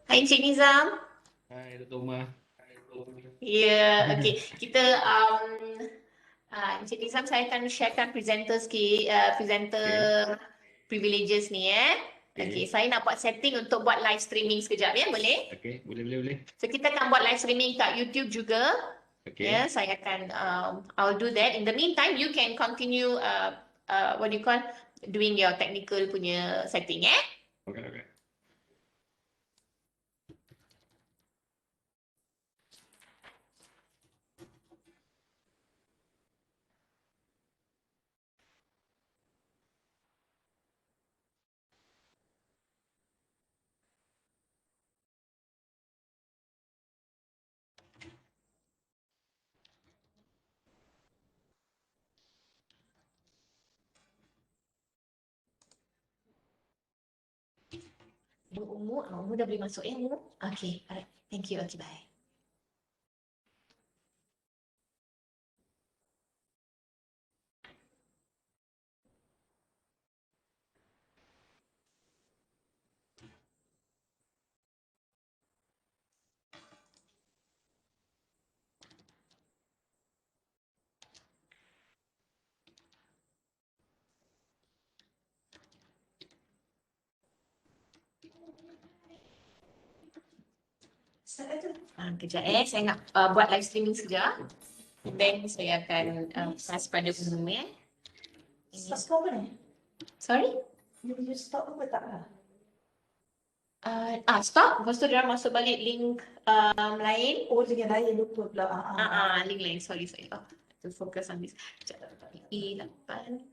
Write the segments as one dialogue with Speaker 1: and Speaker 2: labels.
Speaker 1: Hai Encik Nizam.
Speaker 2: Hai, Dr. Umar.
Speaker 1: Ya, okey. Kita Encik Nizam, saya akan sharekan presenter sikit, presenter
Speaker 2: Okey,
Speaker 1: privileges ni Okey,
Speaker 2: okey,
Speaker 1: saya nak buat setting untuk buat live streaming sekejap ya, boleh?
Speaker 2: okey, boleh, boleh, boleh.
Speaker 1: So kita akan buat live streaming kat YouTube juga. Ya,
Speaker 2: Okey,
Speaker 1: saya akan I'll do that. In the meantime, you can continue what do you call doing your technical punya setting
Speaker 2: okey, okey.
Speaker 1: Umur dah boleh masuk ya, Umur? Okay, alright. Thank you. Okay, bye. Kejap saya nak buat live streaming sekejap. Then saya akan pass pada Umur
Speaker 3: Stop apa ni?
Speaker 1: Sorry?
Speaker 3: You stop apa tak lah?
Speaker 1: Stop. Lepas tu dia orang masuk balik link lain.
Speaker 3: Oh, dengan lain lupa pula.
Speaker 1: Link lain. Sorry. To focus on this. Sekejap. E8.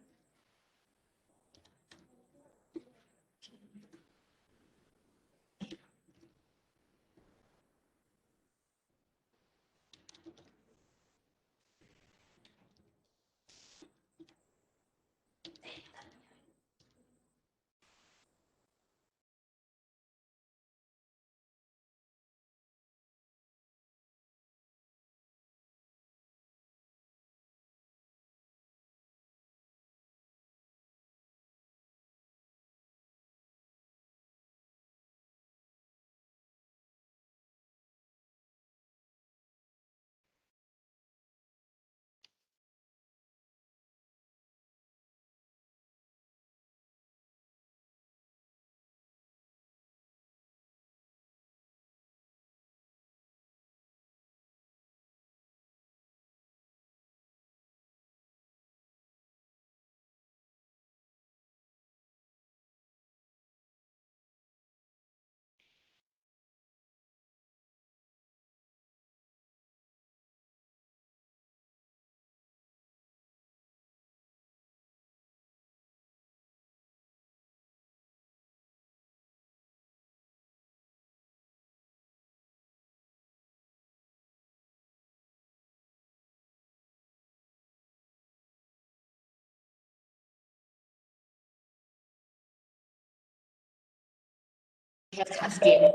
Speaker 1: Have to ask him.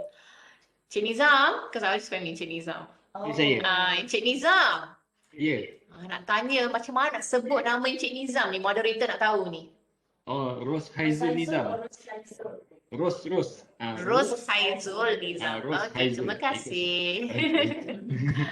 Speaker 1: Encik Nizam, because I was just calling Encik Nizam.
Speaker 2: Ya, saya.
Speaker 1: Encik Nizam,
Speaker 2: Ya.
Speaker 1: nak tanya macam mana nak sebut nama Encik Nizam ni, moderator nak tahu ni.
Speaker 2: Oh, Ros Haizul Nizam. Ros.
Speaker 1: Ros
Speaker 2: Ros.
Speaker 1: Haizul Nizam.
Speaker 2: Ros
Speaker 1: Okey,
Speaker 2: Haizul.
Speaker 1: terima kasih.
Speaker 2: Okey.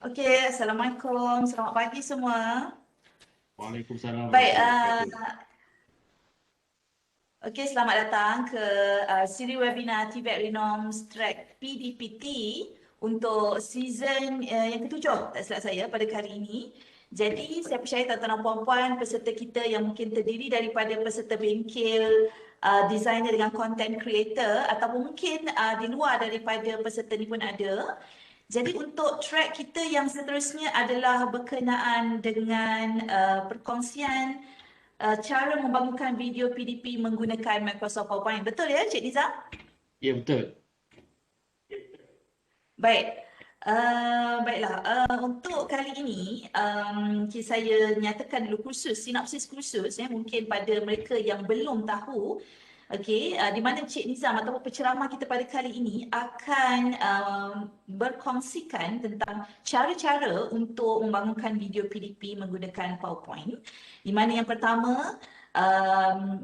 Speaker 3: Okey, Assalamualaikum. Selamat pagi semua.
Speaker 2: Waalaikumsalam
Speaker 3: Baik,
Speaker 2: warahmatullahi wabarakatuh.
Speaker 3: okey, selamat datang ke siri webinar TVET Renoms Track PDPT untuk season yang ketujuh, tak silap saya, pada kali ini. Jadi, saya percaya tuan-tuan dan puan-puan, peserta kita yang mungkin terdiri daripada peserta bengkel, designer dengan content creator ataupun mungkin di luar daripada peserta ni pun ada. Jadi untuk track kita yang seterusnya adalah berkenaan dengan perkongsian cara membangunkan video PDP menggunakan Microsoft PowerPoint. Betul ya, Cik Nizam?
Speaker 2: Ya, betul.
Speaker 3: Baik. Baiklah, untuk kali ini saya nyatakan dulu sinopsis kursus mungkin pada mereka yang belum tahu. Okey, di mana Cik Nizam ataupun penceramah kita pada kali ini akan berkongsikan tentang cara-cara untuk membangunkan video PDP menggunakan PowerPoint. Di mana yang pertama,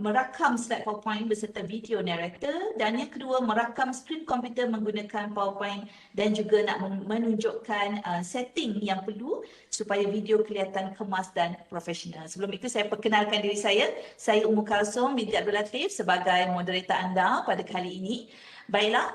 Speaker 3: merakam slide PowerPoint beserta video narrator, dan yang kedua merakam skrin komputer menggunakan PowerPoint dan juga nak menunjukkan setting yang perlu supaya video kelihatan kemas dan profesional. Sebelum itu saya perkenalkan diri saya Ummu Kalsum binti Abdul Latif sebagai moderator anda pada kali ini. Baiklah,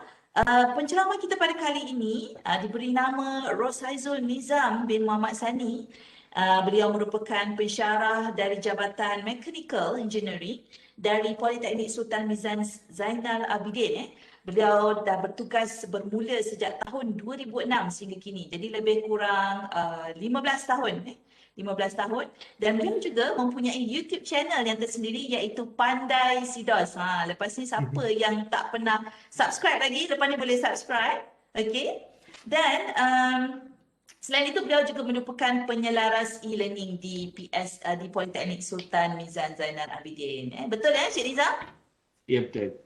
Speaker 3: penceramah kita pada kali ini diberi nama Roshaizul Nizam bin Muhammad Sani. Beliau merupakan pensyarah dari Jabatan Mechanical Engineering dari Politeknik Sultan Mizan Zainal Abidin. Beliau dah bertugas bermula sejak tahun 2006 sehingga kini. Jadi lebih kurang 15 tahun. 15 tahun. Dan beliau juga mempunyai YouTube channel yang tersendiri iaitu Pandai Sidos. Lepas ni siapa yang tak pernah subscribe lagi, lepas ni boleh subscribe. Okay. Dan selain itu, beliau juga merupakan penyelaras e-learning di di Politeknik Sultan Mizan Zainal Abidin. Betul ya, Cik Nizam?
Speaker 2: Ya, betul.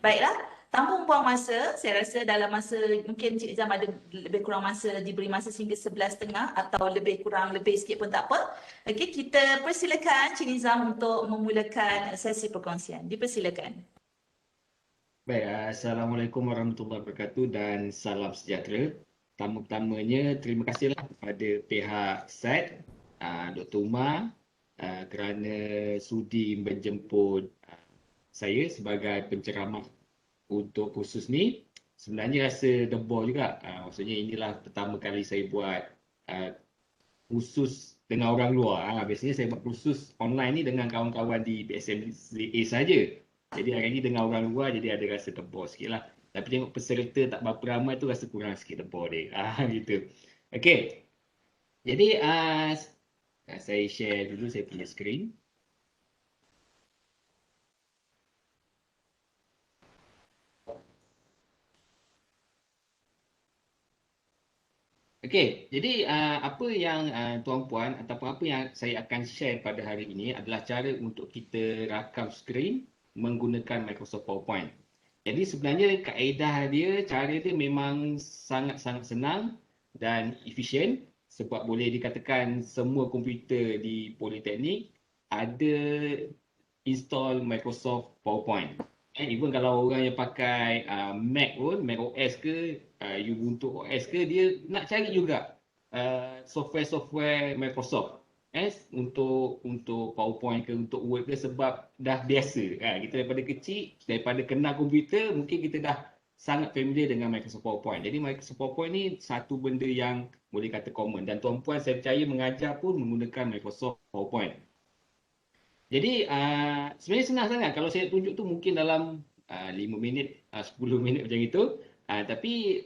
Speaker 3: Baiklah, tanpa membuang masa, saya rasa dalam masa, mungkin Cik Nizam ada lebih kurang masa, diberi masa sehingga 11.30 atau lebih sikit pun tak apa. Okey, kita persilakan Cik Nizam untuk memulakan sesi perkongsian. Dipersilakan.
Speaker 2: Baik, Assalamualaikum warahmatullahi wabarakatuh dan salam sejahtera. Pertama-tamanya, terima kasihlah kepada pihak SAT, Dr. Umar kerana sudi menjemput saya sebagai penceramah untuk kursus ni. Sebenarnya rasa debol juga. Maksudnya inilah pertama kali saya buat kursus dengan orang luar. Biasanya saya buat kursus online ni dengan kawan-kawan di BSMA saja. Jadi hari ni dengan orang luar jadi ada rasa debol sikit lah. Tapi tengok peserta tak berapa ramai tu rasa kurang sikit debol dia. Gitu. Okey. Jadi saya share dulu saya punya skrin. Okey, jadi apa yang tuan-puan ataupun apa yang saya akan share pada hari ini adalah cara untuk kita rakam skrin menggunakan Microsoft PowerPoint. Jadi sebenarnya kaedah dia, cara dia memang sangat-sangat senang dan efisien sebab boleh dikatakan semua komputer di Politeknik ada install Microsoft PowerPoint. Even kalau orang yang pakai Mac pun, Mac OS ke, Ubuntu OS ke, dia nak cari juga software-software Microsoft untuk PowerPoint ke, untuk Word ke, sebab dah biasa. Kita daripada kecil, daripada kenal komputer, mungkin kita dah sangat familiar dengan Microsoft PowerPoint. Jadi Microsoft PowerPoint ni satu benda yang boleh kata common. Dan tuan-puan saya percaya mengajar pun menggunakan Microsoft PowerPoint. Jadi sebenarnya senang sangat. Kalau saya tunjuk tu mungkin dalam 5 minit, 10 minit macam itu. Tapi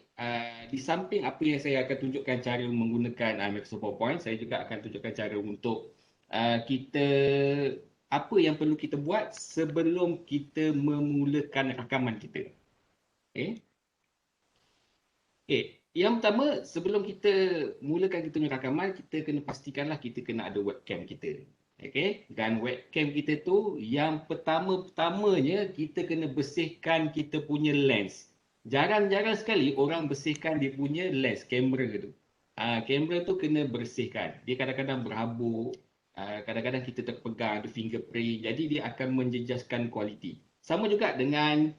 Speaker 2: di samping apa yang saya akan tunjukkan cara menggunakan Microsoft PowerPoint, saya juga akan tunjukkan cara untuk kita, apa yang perlu kita buat sebelum kita memulakan rakaman kita. Okay. Yang pertama, sebelum kita mulakan kita punya rakaman, kita kena pastikanlah kita kena ada webcam kita. Okay. Dan webcam kita tu yang pertama-pertamanya kita kena bersihkan kita punya lens. Jarang-jarang sekali orang bersihkan dia punya lens, kamera tu. Kamera tu kena bersihkan. Dia kadang-kadang berhabuk, kadang-kadang kita terpegang, ada fingerprint. Jadi dia akan menjejaskan kualiti. Sama juga dengan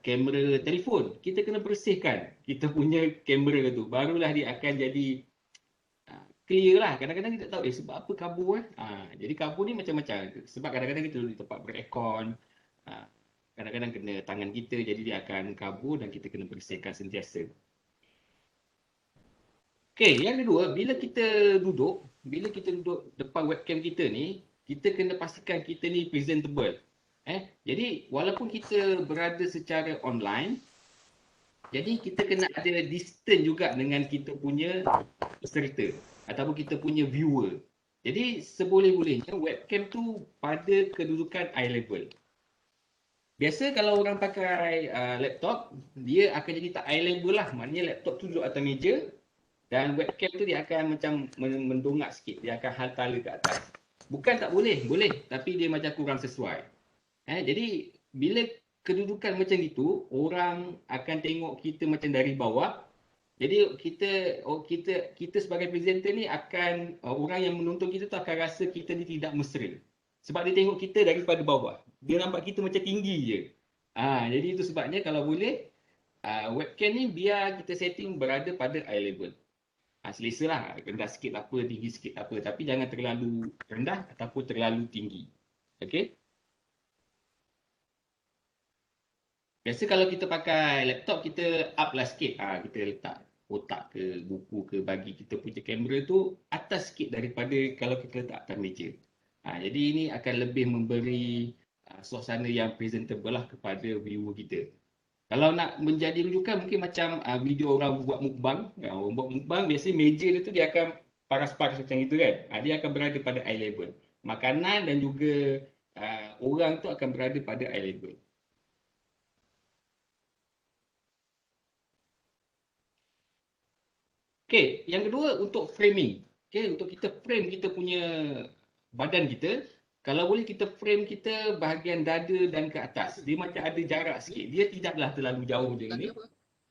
Speaker 2: kamera telefon, kita kena bersihkan kita punya kamera tu, barulah dia akan jadi clear lah. Kadang-kadang kita tak tahu sebab apa kabur jadi kabur ni macam-macam, sebab kadang-kadang kita duduk di tempat beraircon, kadang-kadang kena tangan kita, jadi dia akan kabur dan kita kena bersihkan sentiasa. Okey, yang kedua, bila kita duduk depan webcam kita ni, kita kena pastikan kita ni presentable. Jadi walaupun kita berada secara online, jadi kita kena ada distance juga dengan kita punya peserta ataupun kita punya viewer. Jadi seboleh-bolehnya webcam tu pada kedudukan eye level. Biasa kalau orang pakai laptop, dia akan jadi tak eye level lah. Maknanya laptop tu duduk atas meja dan webcam tu dia akan macam mendongak sikit. Dia akan hantar ke atas. Bukan tak boleh, boleh. Tapi dia macam kurang sesuai. Jadi bila kedudukan macam itu, orang akan tengok kita macam dari bawah. Jadi kita sebagai presenter ni akan, orang yang menonton kita tu akan rasa kita ni tidak mesra. Sebab dia tengok kita daripada bawah. Dia nampak kita macam tinggi je. Jadi itu sebabnya kalau boleh, webcam ni biar kita setting berada pada eye level. Selesa lah, rendah sikit apa, tinggi sikit apa. Tapi jangan terlalu rendah ataupun terlalu tinggi. Okey? Biasa kalau kita pakai laptop, kita up lah sikit. Kita letak kotak ke buku ke, bagi kita punya kamera tu atas sikit daripada kalau kita letak atas meja. Jadi ini akan lebih memberi suasana yang presentable lah kepada viewer kita. Kalau nak menjadi rujukan, mungkin macam video orang buat mukbang. Orang buat mukbang, biasanya meja dia tu dia akan paras-paras macam itu kan. Dia akan berada pada eye level. Makanan dan juga orang tu akan berada pada eye level. Okey, yang kedua untuk framing. Okey, untuk kita frame kita punya badan kita, kalau boleh kita frame kita bahagian dada dan ke atas. Dia macam ada jarak sikit. Dia tidaklah terlalu jauh macam ni.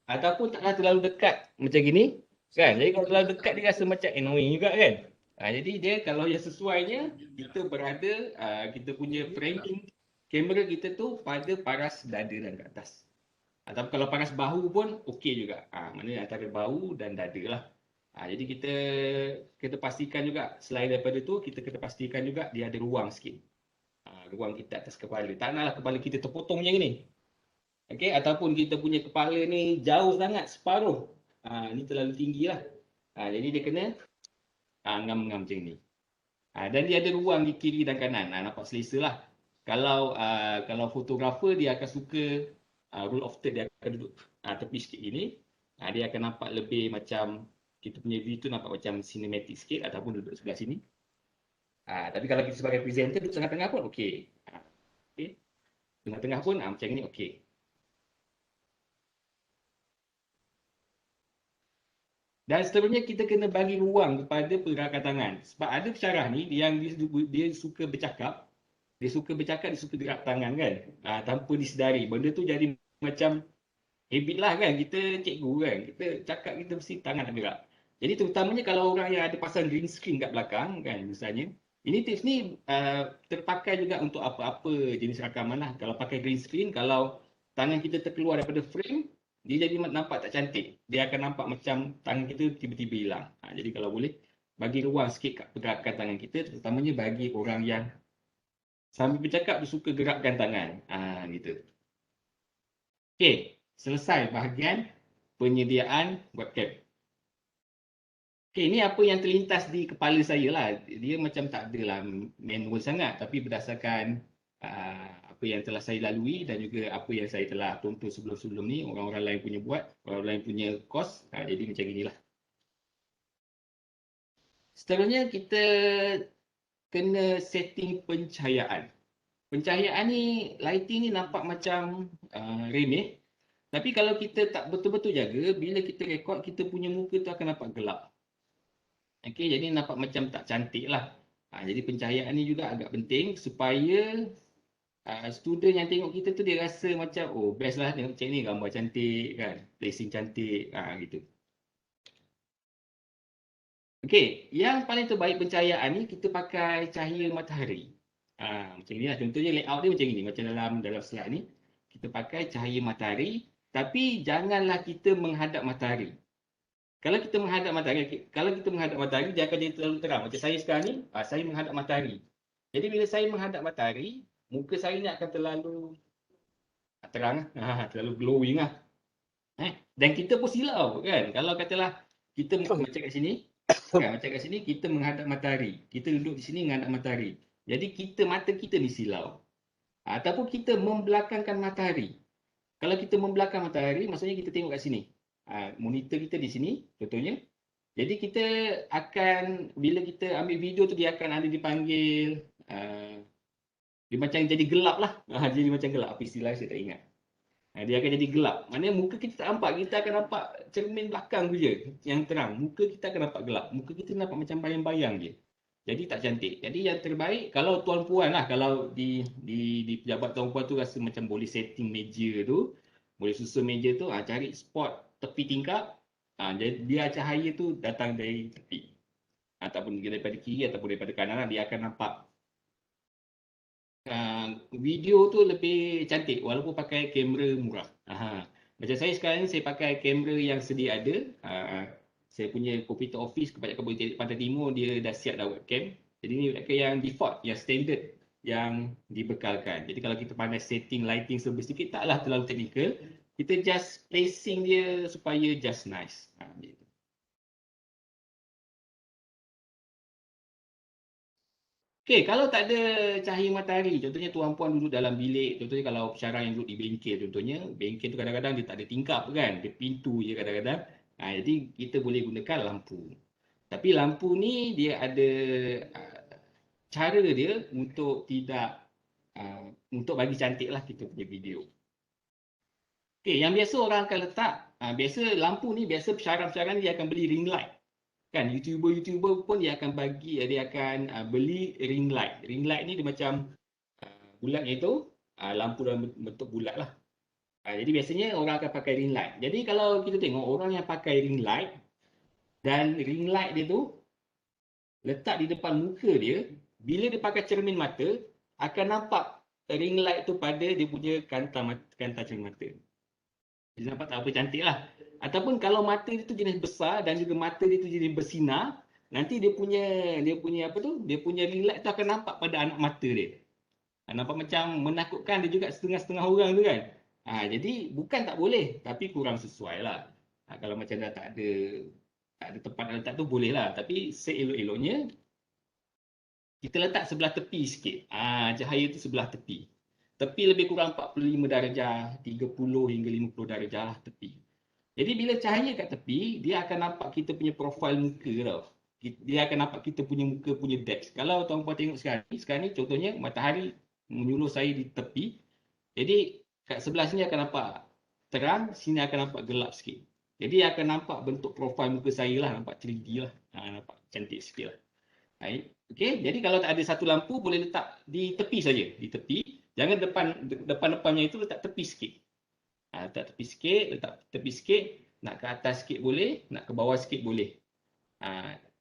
Speaker 2: Ataupun taklah terlalu dekat macam gini. Kan? Jadi kalau terlalu dekat dia rasa macam annoying juga kan. Jadi dia kalau yang sesuainya, kita berada, kita punya framing kamera kita tu pada paras dada dan ke atas. Ataupun kalau paras bahu pun okey juga. Maknanya antara bahu dan dada lah. Jadi kita pastikan juga, selain daripada tu, kita kena pastikan juga dia ada ruang sikit. Ruang kita atas kepala. Tak naklah kepala kita terpotong macam ni. Okey, ataupun kita punya kepala ni jauh sangat, separuh. Ni terlalu tinggi lah. Jadi dia kena ngam-ngam macam ni. Dan dia ada ruang di kiri dan kanan. Nampak selesa lah. Kalau fotografer, dia akan suka rule of third, dia akan duduk tepi sikit gini. Dia akan nampak lebih macam kita punya view tu nampak macam cinematic sikit, ataupun duduk sebelah sini. Tapi kalau kita sebagai presenter duduk tengah-tengah pun okey. Okay. Tengah-tengah pun macam ni okey. Dan seterusnya kita kena bagi ruang kepada pergerakan tangan. Sebab ada pensyarah ni yang dia suka bercakap, dia suka gerak tangan kan. Tanpa disedari. Benda tu jadi macam habit lah kan. Kita cikgu kan. Kita cakap kita mesti tangan nak gerak. Jadi terutamanya kalau orang yang ada pasang green screen kat belakang kan misalnya. Ini tips ni terpakai juga untuk apa-apa jenis rakaman lah. Kalau pakai green screen, kalau tangan kita terkeluar daripada frame, dia jadi nampak tak cantik. Dia akan nampak macam tangan kita tiba-tiba hilang. Jadi kalau boleh, bagi ruang sikit kat pergerakan tangan kita, terutamanya bagi orang yang sambil bercakap dia suka gerakkan tangan. Gitu. Okey, selesai bahagian penyediaan webcam. Okey, ini apa yang terlintas di kepala saya lah. Dia macam tak adalah manual sangat, tapi berdasarkan apa yang telah saya lalui dan juga apa yang saya telah tonton sebelum-sebelum ni, orang-orang lain punya buat, orang lain punya course. Jadi macam inilah. Seterusnya kita kena setting pencahayaan. Pencahayaan ni, lighting ni nampak macam remeh. Tapi kalau kita tak betul-betul jaga, bila kita rekod, kita punya muka tu akan nampak gelap. Okey, jadi nampak macam tak cantik lah. Jadi pencahayaan ni juga agak penting supaya student yang tengok kita tu dia rasa macam, oh best lah tengok macam ni, gambar cantik kan, placing cantik, gitu. Okey, yang paling terbaik pencahayaan ni kita pakai cahaya matahari. Macam ni lah, contohnya layout dia macam ni, macam dalam slide ni. Kita kita pakai cahaya matahari, tapi janganlah kita menghadap matahari. Kalau kita menghadap matahari, dia akan jadi terlalu terang. Macam saya sekarang ni, saya menghadap matahari. Jadi bila saya menghadap matahari, muka saya ni akan terlalu terang, terlalu glowing lah. Dan kita pun silau kan. Kalau katalah kita macam kat sini, kan, macam kat sini kita menghadap matahari. Kita duduk di sini menghadap matahari. Jadi mata kita ni silau. Ataupun kita membelakangkan matahari. Kalau kita membelakang matahari, maksudnya kita tengok kat sini. Monitor kita di sini, contohnya. Jadi kita akan, bila kita ambil video tu, dia akan ada dipanggil, dia macam jadi gelap lah. Jadi macam gelap, apa istilah saya tak ingat. Dia akan jadi gelap. Maknanya muka kita tak nampak, kita akan nampak cermin belakang tu je yang terang. Muka kita akan nampak gelap. Muka kita nampak macam bayang-bayang je. Jadi tak cantik. Jadi yang terbaik, kalau tuan-puan lah, kalau di pejabat tuan-puan tu rasa macam boleh setting meja tu, boleh susun meja tu, cari spot tepi tingkap, dia cahaya tu datang dari tepi. Ataupun daripada kiri ataupun daripada kanan, dia akan nampak video tu lebih cantik walaupun pakai kamera murah. Macam saya sekarang ni, saya pakai kamera yang sedia ada. Saya punya komputer office kebanyakan Politeknik Pantai Timur, dia dah siap dah webcam. Jadi ni webcam yang default, yang standard, yang dibekalkan. Jadi kalau kita pandai setting lighting sedikit, taklah terlalu technical. Kita just placing dia supaya just nice. Gitu. Okey, kalau tak ada cahaya matahari, contohnya tuan-puan duduk dalam bilik, contohnya kalau pensyarah yang duduk di bengkel, contohnya, bengkel tu kadang-kadang dia tak ada tingkap kan, dia pintu je kadang-kadang. Jadi kita boleh gunakan lampu. Tapi lampu ni dia ada cara dia untuk untuk bagi cantik lah kita punya video. Okey, yang biasa orang akan letak, biasa lampu ni, biasa pensyarah-pensyarah ni dia akan beli ring light. Kan, YouTuber pun dia akan beli ring light. Ring light ni dia macam bulatnya itu, lampu dalam bentuk bulat lah. Jadi biasanya orang akan pakai ring light. Jadi kalau kita tengok orang yang pakai ring light, dan ring light dia tu letak di depan muka dia, bila dia pakai cermin mata, akan nampak ring light tu pada dia punya kantang cermin mata. Dia nampak tak apa cantik lah. Ataupun kalau mata dia tu jenis besar dan juga mata dia tu jenis bersinar, nanti dia punya ring light tu akan nampak pada anak mata dia. Nampak macam menakutkan dia juga setengah-setengah orang tu kan. Jadi bukan tak boleh, tapi kurang sesuai lah. Kalau macam dah tak ada tempat nak letak tu boleh lah. Tapi seelok-eloknya kita letak sebelah tepi sikit. Cahaya tu sebelah tepi. Tepi lebih kurang 45 darjah, 30 hingga 50 darjah lah tepi. Jadi bila cahaya kat tepi, dia akan nampak kita punya profil muka tau. Dia akan nampak kita punya muka punya depth. Kalau tuan-puan tengok sekarang ni contohnya matahari menyuluh saya di tepi. Jadi kat sebelah sini akan nampak terang, sini akan nampak gelap sikit. Jadi akan nampak bentuk profil muka saya lah, nampak 3D lah. Nampak cantik sikit lah. Okey, jadi kalau tak ada satu lampu, boleh letak di tepi saja, di tepi. Jangan depan-depannya itu letak tepi sikit. Letak tepi sikit, nak ke atas sikit boleh, nak ke bawah sikit boleh.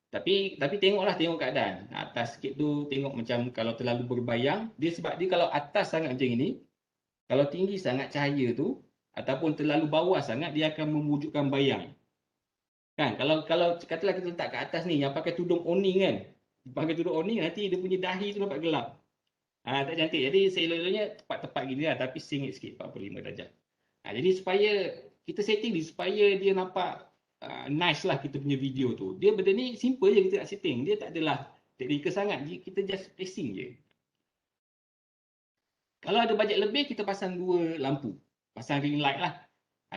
Speaker 2: Tapi tengok keadaan. Atas sikit tu tengok macam kalau terlalu berbayang, sebab dia kalau atas sangat macam ini, kalau tinggi sangat cahaya tu, ataupun terlalu bawah sangat, dia akan mewujudkan bayang. Kan, kalau katalah kita letak ke atas ni, yang pakai tudung awning kan, nanti dia punya dahi tu nampak gelap. Tak cantik. Jadi seelok-eloknya tepat-tepat gini lah, tapi singit sikit, 45 darjah. Jadi supaya kita setting ni, supaya dia nampak nice lah kita punya video tu. Dia benda ni simple je kita nak setting. Dia tak adalah teknikal sangat. Kita just placing je. Kalau ada bajet lebih, kita pasang 2 lampu. Pasang ring light lah.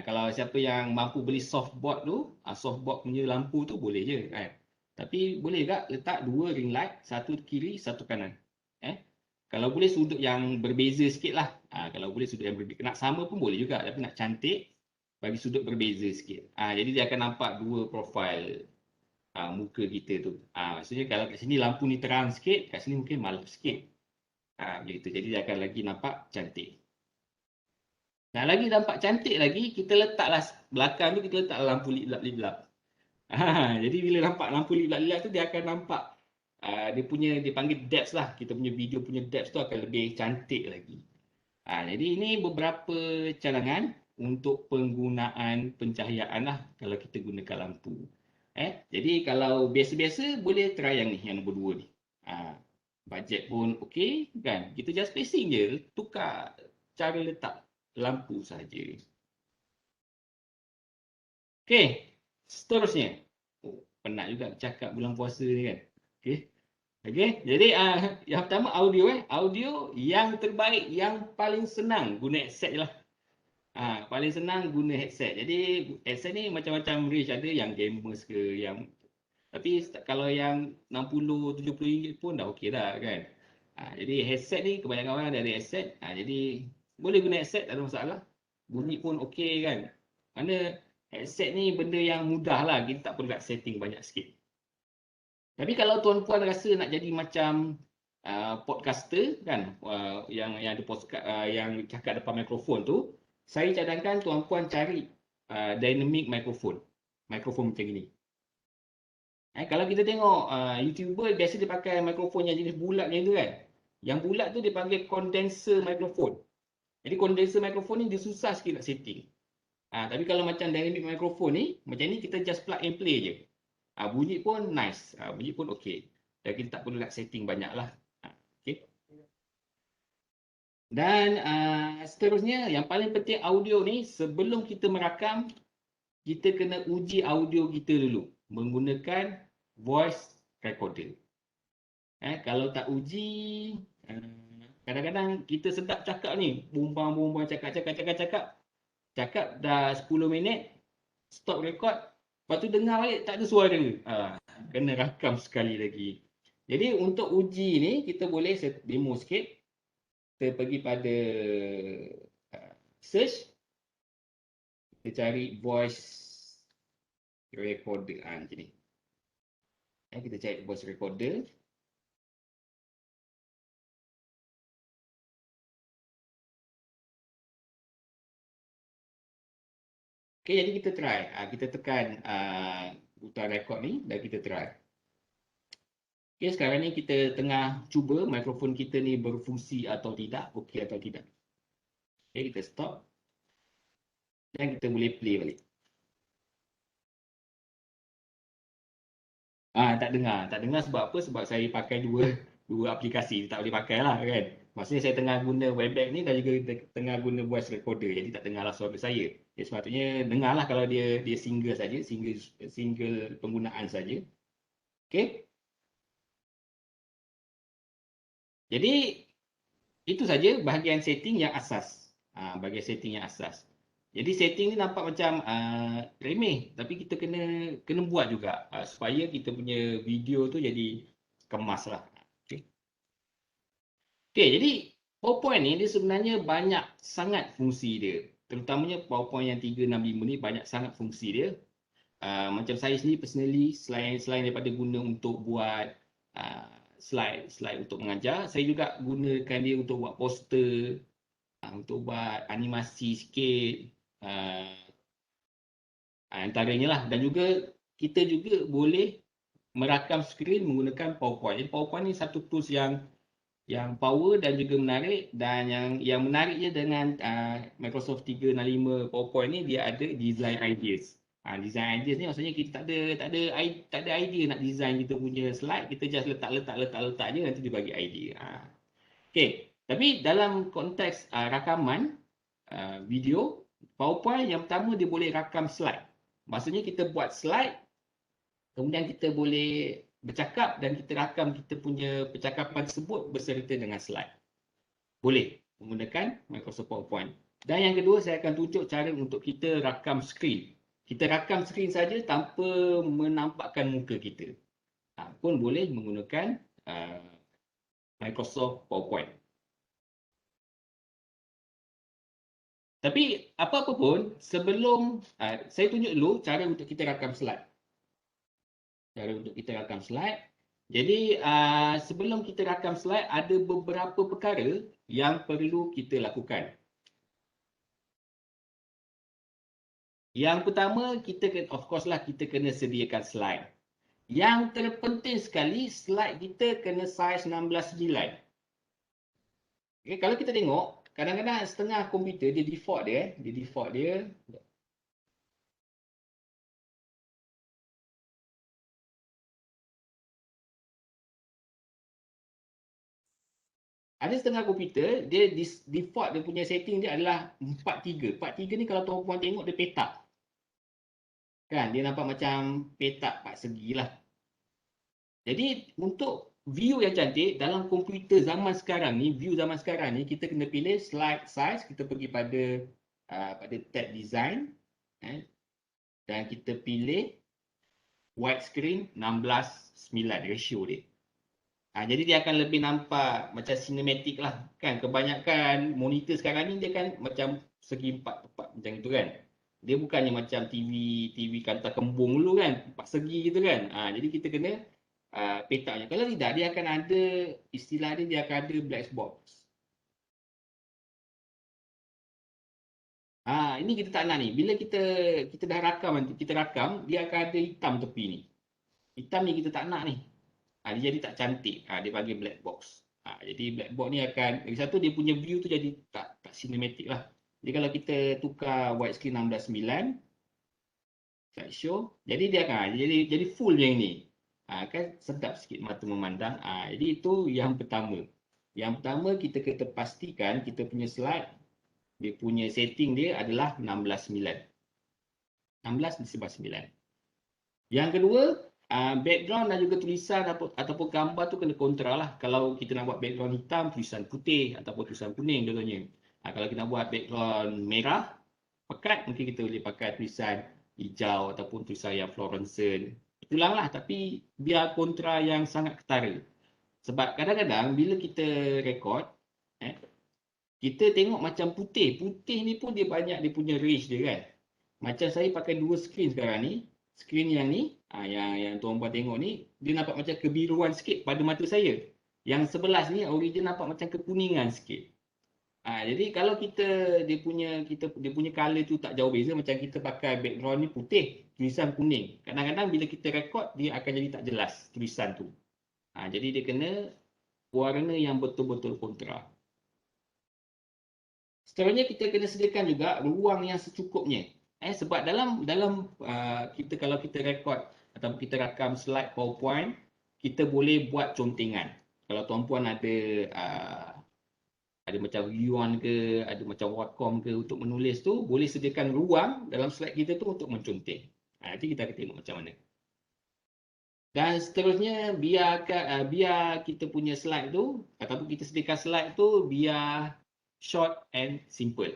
Speaker 2: Kalau siapa yang mampu beli softboard tu, softboard punya lampu tu boleh je kan. Tapi boleh tak letak 2 ring light, satu kiri, satu kanan. Kalau boleh sudut yang berbeza sikit lah. Kalau boleh sudut yang berbeza. Nak sama pun boleh juga. Tapi nak cantik, bagi sudut berbeza sikit. Jadi dia akan nampak 2 profil muka kita tu. Maksudnya kalau kat sini lampu ni terang sikit, kat sini mungkin malam sikit. Begitu. Jadi dia akan lagi nampak cantik. Nak lagi nampak cantik lagi, kita letaklah belakang tu, kita letak lampu lip-lap. Jadi bila nampak lampu lip-lap tu, dia akan nampak dia panggil depth lah. Kita punya video punya depth tu akan lebih cantik lagi. Jadi ini beberapa cadangan untuk penggunaan pencahayaan lah kalau kita gunakan lampu. Jadi kalau biasa-biasa boleh try yang ni, yang nombor 2 ni. Bajet pun okey kan. Kita just spacing je, tukar cara letak lampu saja. Okey, seterusnya. Penat juga cakap bulan puasa ni kan. Okey. Okey, jadi yang pertama audio Audio yang terbaik, yang paling senang guna headset je lah. Paling senang guna headset. Jadi headset ni macam-macam range, ada yang gamers ke, yang tapi kalau yang 60-70 ringgit pun dah okey dah kan. Jadi headset ni kebanyakan orang ada headset. Jadi boleh guna headset, tak ada masalah. Bunyi pun okey kan. Mana headset ni benda yang mudah lah, kita tak perlu nak setting banyak sikit. Tapi kalau tuan-puan rasa nak jadi macam podcaster kan, yang ada podcast, yang cakap depan mikrofon tu, saya cadangkan tuan-puan cari dynamic microphone. Mikrofon macam ni. Kalau kita tengok YouTuber biasa dia pakai mikrofon yang jenis bulat macam tu kan. Yang bulat tu dia panggil condenser microphone. Jadi condenser microphone ni dia susah sikit nak setting. Tapi kalau macam dynamic microphone ni, macam ni kita just plug and play je. Bunyi pun nice, bunyi pun okey. Dan kita tak perlu nak setting banyak lah. Okay. Dan seterusnya, yang paling penting audio ni, sebelum kita merakam, kita kena uji audio kita dulu menggunakan voice recorder. Kalau tak uji, kadang-kadang kita sedap cakap ni, bumbang-bumbang cakap dah 10 minit, stop record, lepas tu dengar balik tak ada suara. Kena rakam sekali lagi. Jadi untuk uji ni, kita boleh demo sikit. Kita pergi pada search, kita cari voice recorder macam ni. Kita cari voice recorder. Okay, jadi kita try. Kita tekan butang record ni dan kita try. Okay, sekarang ni kita tengah cuba mikrofon kita ni berfungsi atau tidak, okey atau tidak. Okay, kita stop. Dan kita boleh play balik. Tak dengar sebab apa? Sebab saya pakai dua aplikasi, tak boleh pakai lah kan. Maksudnya saya tengah guna Webex ni dan juga tengah guna voice recorder, jadi tak dengarlah suara saya. Jadi sepatutnya dengarlah kalau dia single saja, single penggunaan saja. Okey. Jadi itu saja bahagian setting yang asas. Bahagian setting yang asas. Jadi setting ni nampak macam remeh, tapi kita kena buat juga supaya kita punya video tu jadi kemas lah. Okay, jadi PowerPoint ni dia sebenarnya banyak sangat fungsi dia. Terutamanya PowerPoint yang 365 ni banyak sangat fungsi dia. Macam saya sendiri personally, selain daripada guna untuk buat slide untuk mengajar, saya juga gunakan dia untuk buat poster, untuk buat animasi sikit. Antaranya lah, dan juga kita juga boleh merakam skrin menggunakan PowerPoint. Jadi PowerPoint ni satu tools yang power dan juga menarik, dan yang menariknya dengan Microsoft 365 PowerPoint ni, dia ada design ideas. Design ideas ni maksudnya kita tak ada idea nak design kita punya slide, kita just letak je, nanti dia bagi idea. Okay, tapi dalam konteks rakaman video, PowerPoint yang pertama dia boleh rakam slide. Maksudnya kita buat slide, kemudian kita boleh bercakap dan kita rakam kita punya percakapan tersebut berserta dengan slide. Boleh menggunakan Microsoft PowerPoint. Dan yang kedua, saya akan tunjuk cara untuk kita rakam skrin. Kita rakam skrin saja tanpa menampakkan muka kita. Pun boleh menggunakan Microsoft PowerPoint. Tapi apa-apa pun, sebelum saya tunjuk dulu cara untuk kita rakam slide. Jadi sebelum kita rakam slide, ada beberapa perkara yang perlu kita lakukan. Yang pertama, of course lah, kita kena sediakan slide. Yang terpenting sekali, slide kita kena saiz 16:9. Okay, kalau kita tengok, kadang-kadang setengah komputer dia default dia, ada setengah komputer dia default dia punya setting dia adalah 43. 43 ni kalau tuan-puan tengok dia petak. Kan dia nampak macam petak 4 segi lah. Jadi untuk view yang cantik dalam komputer zaman sekarang ni, view zaman sekarang ni, kita kena pilih slide size, kita pergi pada tab design, dan kita pilih widescreen 16:9 ratio dia. Jadi dia akan lebih nampak macam cinematic lah kan. Kebanyakan monitor sekarang ni dia kan macam segi 4:4 macam itu kan. Dia bukannya macam TV kantar kembung dulu kan, 4 segi gitu kan. Jadi kita kena petaknya. Kalau tidak dia akan ada istilah dia akan ada black box. Ini kita tak nak ni. Bila kita dah rakam nanti, kita rakam, dia akan ada hitam tepi ni. Hitam ni kita tak nak ni. Dia jadi tak cantik. Dia panggil black box. Jadi black box ni akan, lagi satu dia punya view tu jadi tak cinematic lah. Jadi kalau kita tukar widescreen 16:9, slideshow, jadi dia akan jadi full yang ni. Kan sedap sikit mata memandang. Jadi itu yang pertama. Yang pertama kita kena pastikan kita punya slide, dia punya setting dia adalah 16:9. 16:9. Yang kedua, background dan juga tulisan ataupun gambar tu kena kontra lah. Kalau kita nak buat background hitam, tulisan putih ataupun tulisan kuning contohnya. Kalau kita nak buat background merah, pekat, mungkin kita boleh pakai tulisan hijau ataupun tulisan yang fluorescent. Itulah lah, tapi biar kontra yang sangat ketara. Sebab kadang-kadang bila kita rekod, kita tengok macam putih. Putih ni pun dia banyak dia punya range dia kan. Macam saya pakai 2 skrin sekarang ni. Skrin yang ni, yang tuan-puan tengok ni, dia nampak macam kebiruan sikit pada mata saya. Yang sebelah ni, origin nampak macam kekuningan sikit. Jadi kalau dia punya color tu tak jauh beza, macam kita pakai background ni putih, tulisan kuning. Kadang-kadang bila kita rekod, dia akan jadi tak jelas tulisan tu. Jadi dia kena warna yang betul-betul kontra. Seterusnya kita kena sediakan juga ruang yang secukupnya. Sebab dalam kita kalau kita rekod atau kita rakam slide PowerPoint, kita boleh buat contengan. Kalau tuan-puan ada macam Yuan ke, ada macam Wacom ke untuk menulis tu, boleh sediakan ruang dalam slide kita tu untuk menconteng. Nanti kita akan tengok macam mana. Dan seterusnya biar kita punya slide tu ataupun kita sediakan slide tu biar short and simple.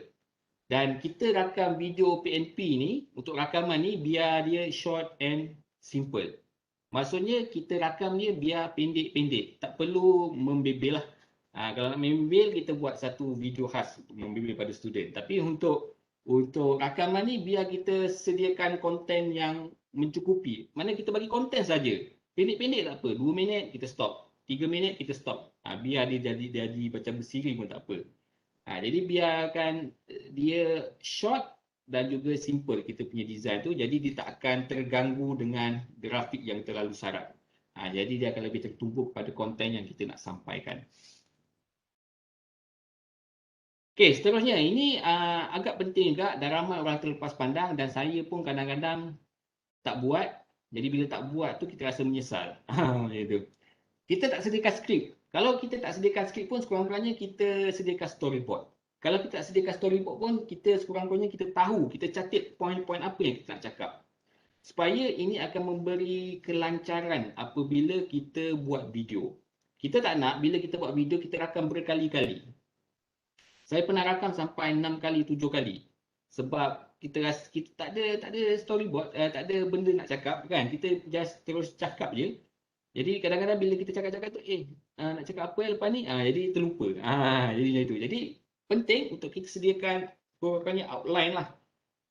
Speaker 2: Dan kita rakam video PNP ni, untuk rakaman ni biar dia short and simple. Maksudnya kita rakam dia biar pendek-pendek. Tak perlu membebel lah. Kalau nak membebel, kita buat satu video khas untuk membebel pada student. Tapi untuk rakaman ni biar kita sediakan konten yang mencukupi. Mana kita bagi konten saja. Pendek-pendek tak apa. 2 minit kita stop. 3 minit kita stop. Biar dia jadi macam bersiri pun tak apa. Jadi biarkan dia short dan juga simple kita punya design tu. Jadi dia tak akan terganggu dengan grafik yang terlalu syarat. Jadi dia akan lebih tertumbuk pada konten yang kita nak sampaikan. Okey, seterusnya ini agak penting juga dan ramai orang terlepas pandang dan saya pun kadang-kadang tak buat. Jadi bila tak buat tu kita rasa menyesal. Itu. Kita tak sediakan skrip. Kalau kita tak sediakan skrip pun sekurang-kurangnya kita sediakan storyboard. Kalau kita tak sediakan storyboard pun kita sekurang-kurangnya kita tahu, kita catat poin-poin apa yang kita nak cakap. Supaya ini akan memberi kelancaran apabila kita buat video. Kita tak nak bila kita buat video kita rakam berkali-kali. Saya pernah rakam sampai 6 kali, 7 kali. Sebab kita rasa kita tak ada storyboard, tak ada benda nak cakap kan. Kita just terus cakap je. Jadi kadang-kadang bila kita cakap-cakap tu, nak cakap apa lepas ni? Jadi terlupa. Jadi macam itu. Jadi penting untuk kita sediakan pokoknya outline lah.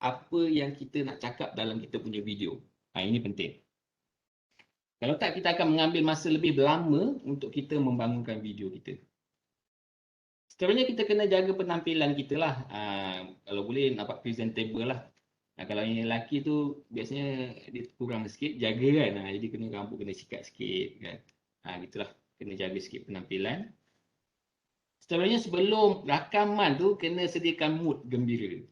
Speaker 2: Apa yang kita nak cakap dalam kita punya video. Ini penting. Kalau tak, kita akan mengambil masa lebih lama untuk kita membangunkan video kita. Seterusnya kita kena jaga penampilan kita lah. Kalau boleh nampak presentable lah. Kalau yang lelaki tu biasanya dia kurang sikit, jaga kan. Jadi kena rambut kena sikat sikit kan. Gitulah, kena jaga sikit penampilan. sebenarnya sebelum rakaman tu kena sediakan mood gembira.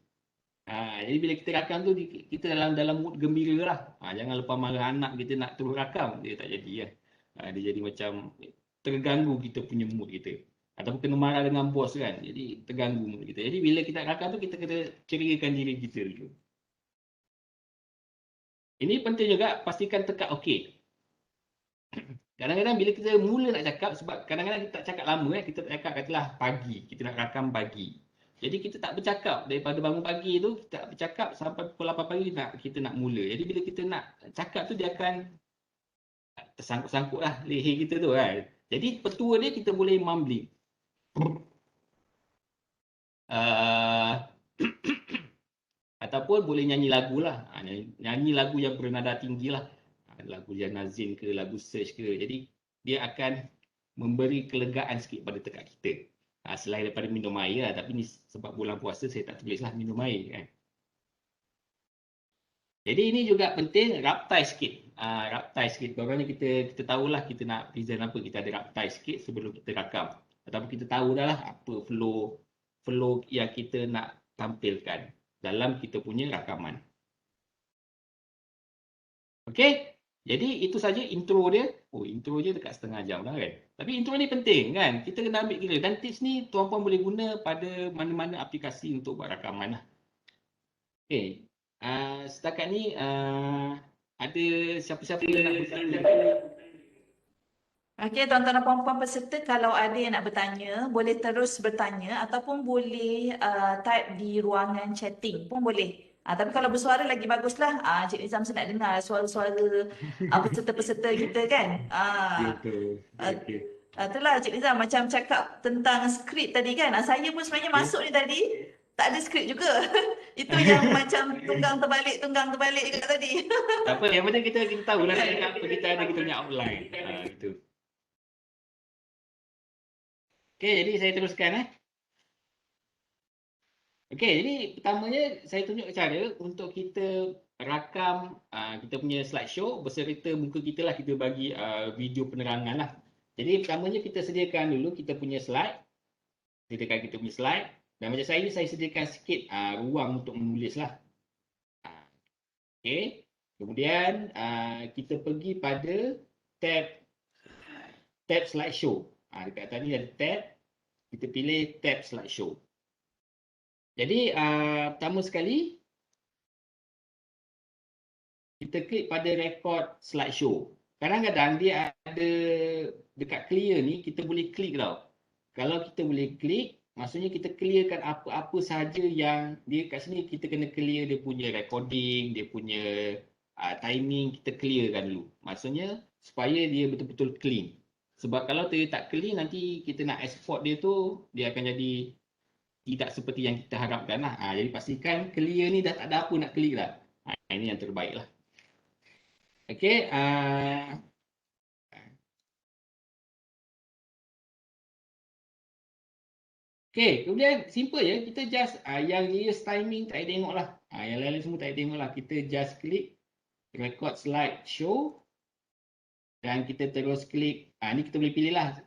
Speaker 2: Jadi bila kita rakam tu kita dalam mood gembira lah. Jangan lepas marah anak kita nak terus rakam, dia tak jadi kan. Dia jadi macam terganggu kita punya mood kita. Ataupun kena marah dengan bos kan. Jadi terganggu mood kita. Jadi bila kita rakam tu kita kena ceriakan diri kita dulu. Ini penting juga, pastikan tekan OK. Kadang-kadang bila kita mula nak cakap, sebab kadang-kadang kita tak cakap lama kita tak cakap, katalah pagi, kita nak rakam pagi. Jadi kita tak bercakap daripada bangun pagi tu, kita tak bercakap sampai pukul 8 pagi kita nak mula. Jadi bila kita nak cakap tu dia akan tersangkut-sangkut lah leher kita tu kan. Jadi petua dia kita boleh mumbling. Ataupun boleh nyanyi lagu lah. Nyanyi lagu yang bernada tinggi lah. Lagu Janazin ke, lagu Search ke. Jadi dia akan memberi kelegaan sikit pada tekak kita. Selain daripada minum air lah. Tapi ni sebab bulan puasa saya tak tulis lah minum air kan. Jadi ini juga penting raptai sikit. Raptai sikit. Korangnya kita tahulah kita nak present apa. Kita ada raptai sikit sebelum kita rakam. Ataupun kita tahu dah lah apa flow yang kita nak tampilkan dalam kita punya rakaman. Okey? Jadi itu saja intro dia. Intro je dekat setengah jam dah kan. Tapi intro ni penting kan. Kita kena ambil kira. Dan tips ni tuan-puan boleh guna pada mana-mana aplikasi untuk buat rakaman lah. Okey. Setakat ni ada siapa-siapa yang nak bertanya?
Speaker 3: Okey, tuan-tuan dan puan-puan peserta, kalau ada yang nak bertanya, boleh terus bertanya ataupun boleh type di ruangan chatting pun boleh. Tapi kalau bersuara lagi baguslah. Cik Nizam saya nak dengar suara-suara peserta-peserta kita kan.
Speaker 2: Betul. Okey.
Speaker 3: Itulah Cik Nizam macam cakap tentang skrip tadi kan. Saya pun sebenarnya masuk ni tadi tak ada skrip juga. Itu yang macam tunggang terbalik juga tadi.
Speaker 2: Tak apa, yang penting kita tahu lah apa kita ada kita punya outline. Gitu. Okey, jadi saya teruskan Okey, jadi pertamanya saya tunjuk cara untuk kita rakam kita punya slideshow berserta muka kita lah, kita bagi video penerangan lah. Jadi pertamanya kita sediakan dulu kita punya slide. Sediakan kita punya slide. Dan macam saya ni saya sediakan sikit ruang untuk menulis lah. Okey. Kemudian kita pergi pada tab slideshow. Dekat atas ni ada tab. Kita pilih tab slideshow. Jadi pertama sekali kita klik pada record slideshow. Kadang-kadang dia ada dekat clear ni kita boleh klik tau. Kalau kita boleh klik, maksudnya kita clearkan apa-apa sahaja yang dia kat sini kita kena clear dia punya recording, dia punya timing, kita clearkan dulu. Maksudnya supaya dia betul-betul clean. Sebab kalau dia tak clean nanti kita nak export dia tu dia akan jadi tidak seperti yang kita harapkan lah. Jadi pastikan clear ni dah tak ada apa nak klik lah. Ini yang terbaik lah. Okey. Okey, kemudian simple je. Kita just yang years timing tak payah tengok lah. Yang lain-lain semua tak payah tengok lah. Kita just klik record slide show. Dan kita terus klik. Ni kita boleh pilih lah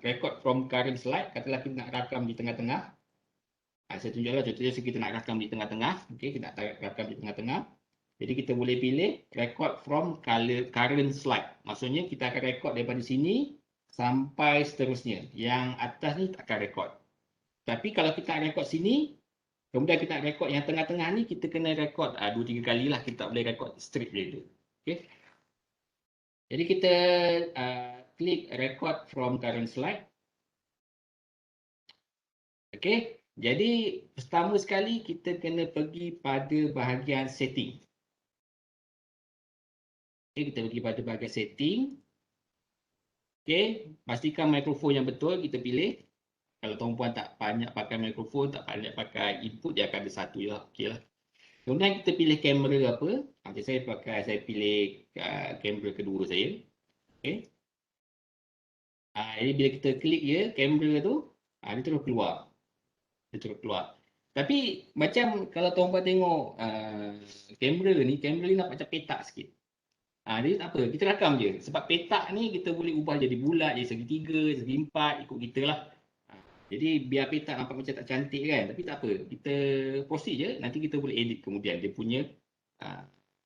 Speaker 2: record from current slide. Katalah kita nak rakam di tengah-tengah. Saya tunjuklah contohnya kita nak rakam di tengah-tengah. Okey, kita nak rakam di tengah-tengah. Jadi kita boleh pilih record from current slide. Maksudnya kita akan record daripada sini sampai seterusnya. Yang atas ni tak akan record. Tapi kalau kita nak record sini, kemudian kita nak record yang tengah-tengah ni, kita kena record 2-3 kali lah. Kita tak boleh record straight dia tu. Okey. Jadi kita klik record from current slide. Okey. Jadi pertama sekali kita kena pergi pada bahagian setting. Okay, kita pergi pada bahagian setting. Okey, pastikan mikrofon yang betul kita pilih. Kalau tuan-puan tak banyak pakai mikrofon, tak banyak pakai input, dia akan ada satu je lah. Okey lah. Kemudian kita pilih kamera apa. Macam saya pilih kamera kedua saya. Okey. Jadi bila kita klik je kamera tu, dia terus keluar. Tapi macam kalau tuan-puan tengok kamera ni nak macam petak sikit. Jadi tak apa, kita rakam je. Sebab petak ni kita boleh ubah jadi bulat, jadi segitiga, segi empat, ikut kita lah. Jadi biar petak nampak macam tak cantik kan, tapi tak apa. Kita proceed je, nanti kita boleh edit kemudian dia punya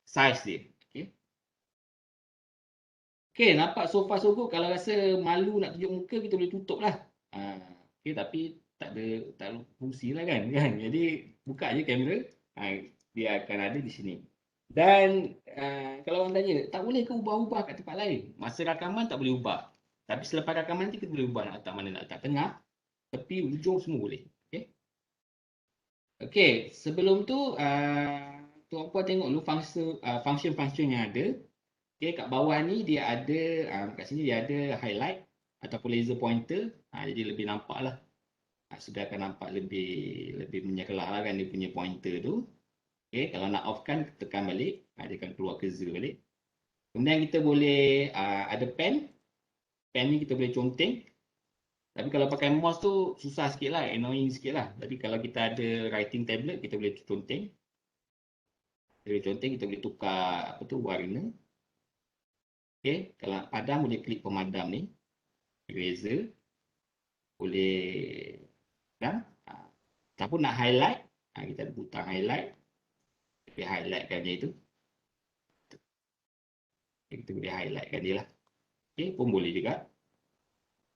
Speaker 2: size dia. Okay. Okay, nampak so far so good. Kalau rasa malu nak tunjuk muka, kita boleh tutup lah. Okay, tapi tak ada fungsi lah kan. Jadi buka je kamera, dia akan ada di sini. Dan kalau orang tanya, tak boleh ke ubah-ubah kat tempat lain? Masa rakaman tak boleh ubah. Tapi selepas rakaman nanti kita boleh ubah nak letak mana, nak letak tengah, tepi, ujung semua boleh. Okay. Okay, sebelum tu tuan puan tengok dulu function-function yang ada. Okay, kat bawah ni dia ada, kat sini dia ada highlight ataupun laser pointer. Jadi lebih nampak lah. Sudah akan nampak lebih menyekelah lah kan dia punya pointer tu. Okay, kalau nak off kan tekan balik, dia akan keluar cursor balik. Kemudian kita boleh ada pen. Pen ni kita boleh conteng. Tapi kalau pakai mouse tu susah sikit lah, annoying sikit lah. Tapi kalau kita ada writing tablet, kita boleh conteng. Kita boleh tukar warna. Okay, kalau nak padam boleh klik pemadam ni. Eraser. Boleh padam. Ataupun nak highlight, kita ada butang highlight. Kita highlightkan dia tu. Kita boleh highlightkan dia lah. Okay, pun boleh juga.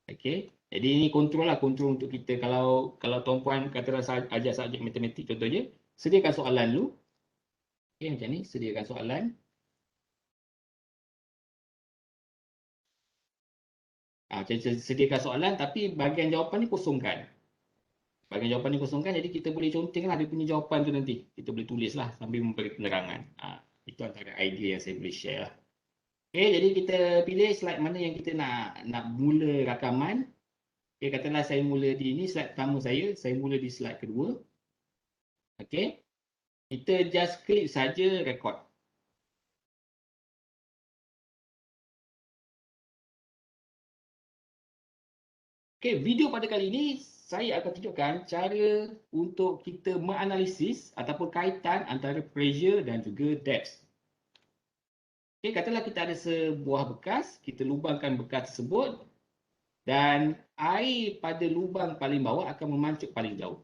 Speaker 2: Okay. Jadi ini kontrol lah, kontrol untuk kita. Kalau tuan-puan katalah ajar subjek matematik contohnya, sediakan soalan dulu. Okay, macam ni, sediakan soalan. Sediakan soalan tapi bahagian jawapan ni kosongkan. Bahagian jawapan ni kosongkan, jadi kita boleh conteng lah dia punya jawapan tu nanti. Kita boleh tulis lah sambil memberi penerangan. Itu antara idea yang saya boleh share lah. Okay, jadi kita pilih slide mana yang kita nak mula rakaman. Okay, katalah saya mula di ini slide pertama saya mula di slide kedua. Okay, kita just klik saja record. Okay, video pada kali ini saya akan tunjukkan cara untuk kita menganalisis ataupun kaitan antara pressure dan juga depth. Okay, katalah kita ada sebuah bekas, kita lubangkan bekas tersebut dan air pada lubang paling bawah akan memancut paling jauh.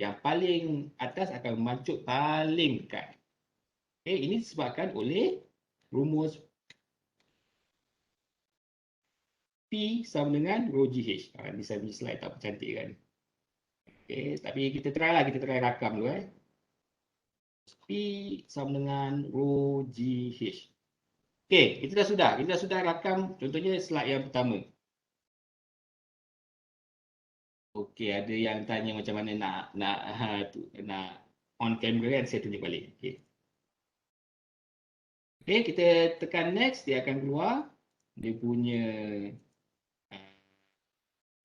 Speaker 2: Yang paling atas akan memancut paling dekat. Okay, ini disebabkan oleh rumus P sama dengan rho GH. Ini saya punya slide tak cantik kan. Okay, tapi kita try rakam dulu. P sama dengan rho GH. Okay, kita dah sudah rakam contohnya slide yang pertama. Okay, ada yang tanya macam mana nak on camera kan, saya tunjuk balik. Okay. Okay, kita tekan next, dia akan keluar. Dia punya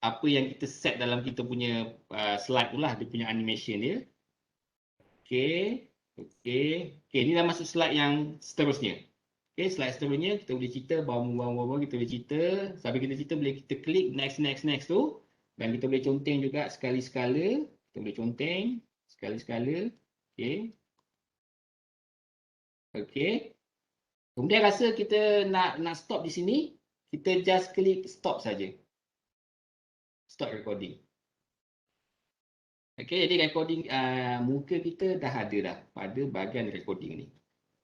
Speaker 2: apa yang kita set dalam kita punya slide tu lah, dia punya animation dia. Okay, ini dah masuk slide yang seterusnya. Okay, slide seterusnya kita boleh cerita, bawah kita boleh cerita. Sambil kita cerita boleh kita klik next tu. Dan kita boleh conteng juga sekali-sekala. Kita boleh conteng sekali-sekala. Okay. Kemudian rasa kita nak stop di sini, kita just klik stop saja. Stop recording. Okay, jadi recording muka kita dah ada pada bahagian recording ni.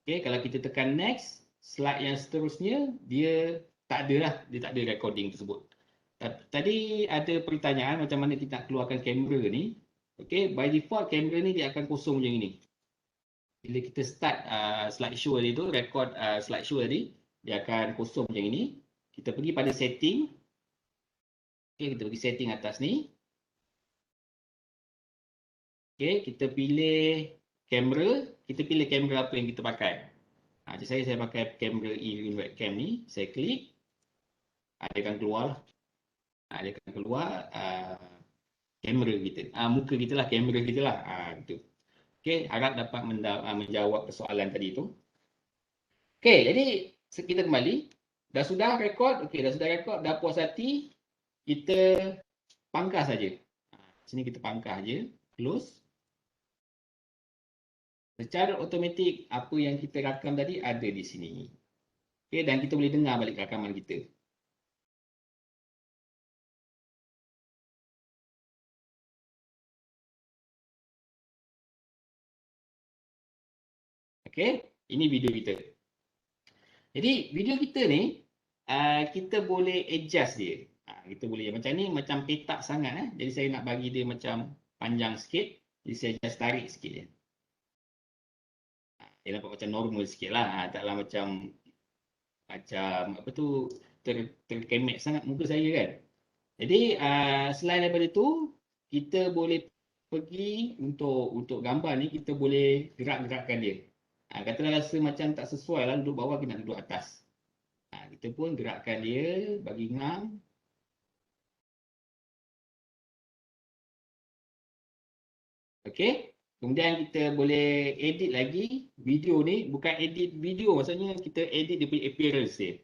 Speaker 2: Okay, kalau kita tekan next, slide yang seterusnya dia tak ada recording tersebut. Tadi ada pertanyaan macam mana kita nak keluarkan kamera ni. Okay, by default kamera ni dia akan kosong macam ini. Bila kita start slideshow tadi tu, record slideshow tadi, dia akan kosong macam ini. Kita pergi pada setting. Okay, kita pergi setting atas ni. Okay, kita pilih kamera. Kita pilih kamera apa yang kita pakai. Jadi saya pakai kamera e-ring webcam ni. Saya klik. Dia akan keluar lah. Dia akan keluar kamera kita. Muka kita lah, kamera kita lah. Gitu. Okay, harap dapat menjawab persoalan tadi tu. Okay, jadi kita kembali. Dah sudah record. Okay, dah puas hati. Kita pangkas saja. Sini kita pangkas je. Close. Secara automatik apa yang kita rakam tadi ada di sini. Okay, dan kita boleh dengar balik rakaman kita. Okey, ini video kita. Jadi video kita ni kita boleh adjust dia. Kita boleh macam ni, macam petak sangat. Jadi saya nak bagi dia macam panjang sikit. Jadi saya just tarik sikit je. Dia nampak macam normal sikit lah. Taklah macam apa tu, terkemek sangat muka saya kan. Jadi selain daripada tu, kita boleh pergi untuk gambar ni, kita boleh gerak-gerakkan dia. Katalah rasa macam tak sesuai lah duduk bawah, kita nak duduk atas. Kita pun gerakkan dia, bagi ngam. Okey. Kemudian kita boleh edit lagi video ni. Bukan edit video, maksudnya kita edit dia punya appearance dia.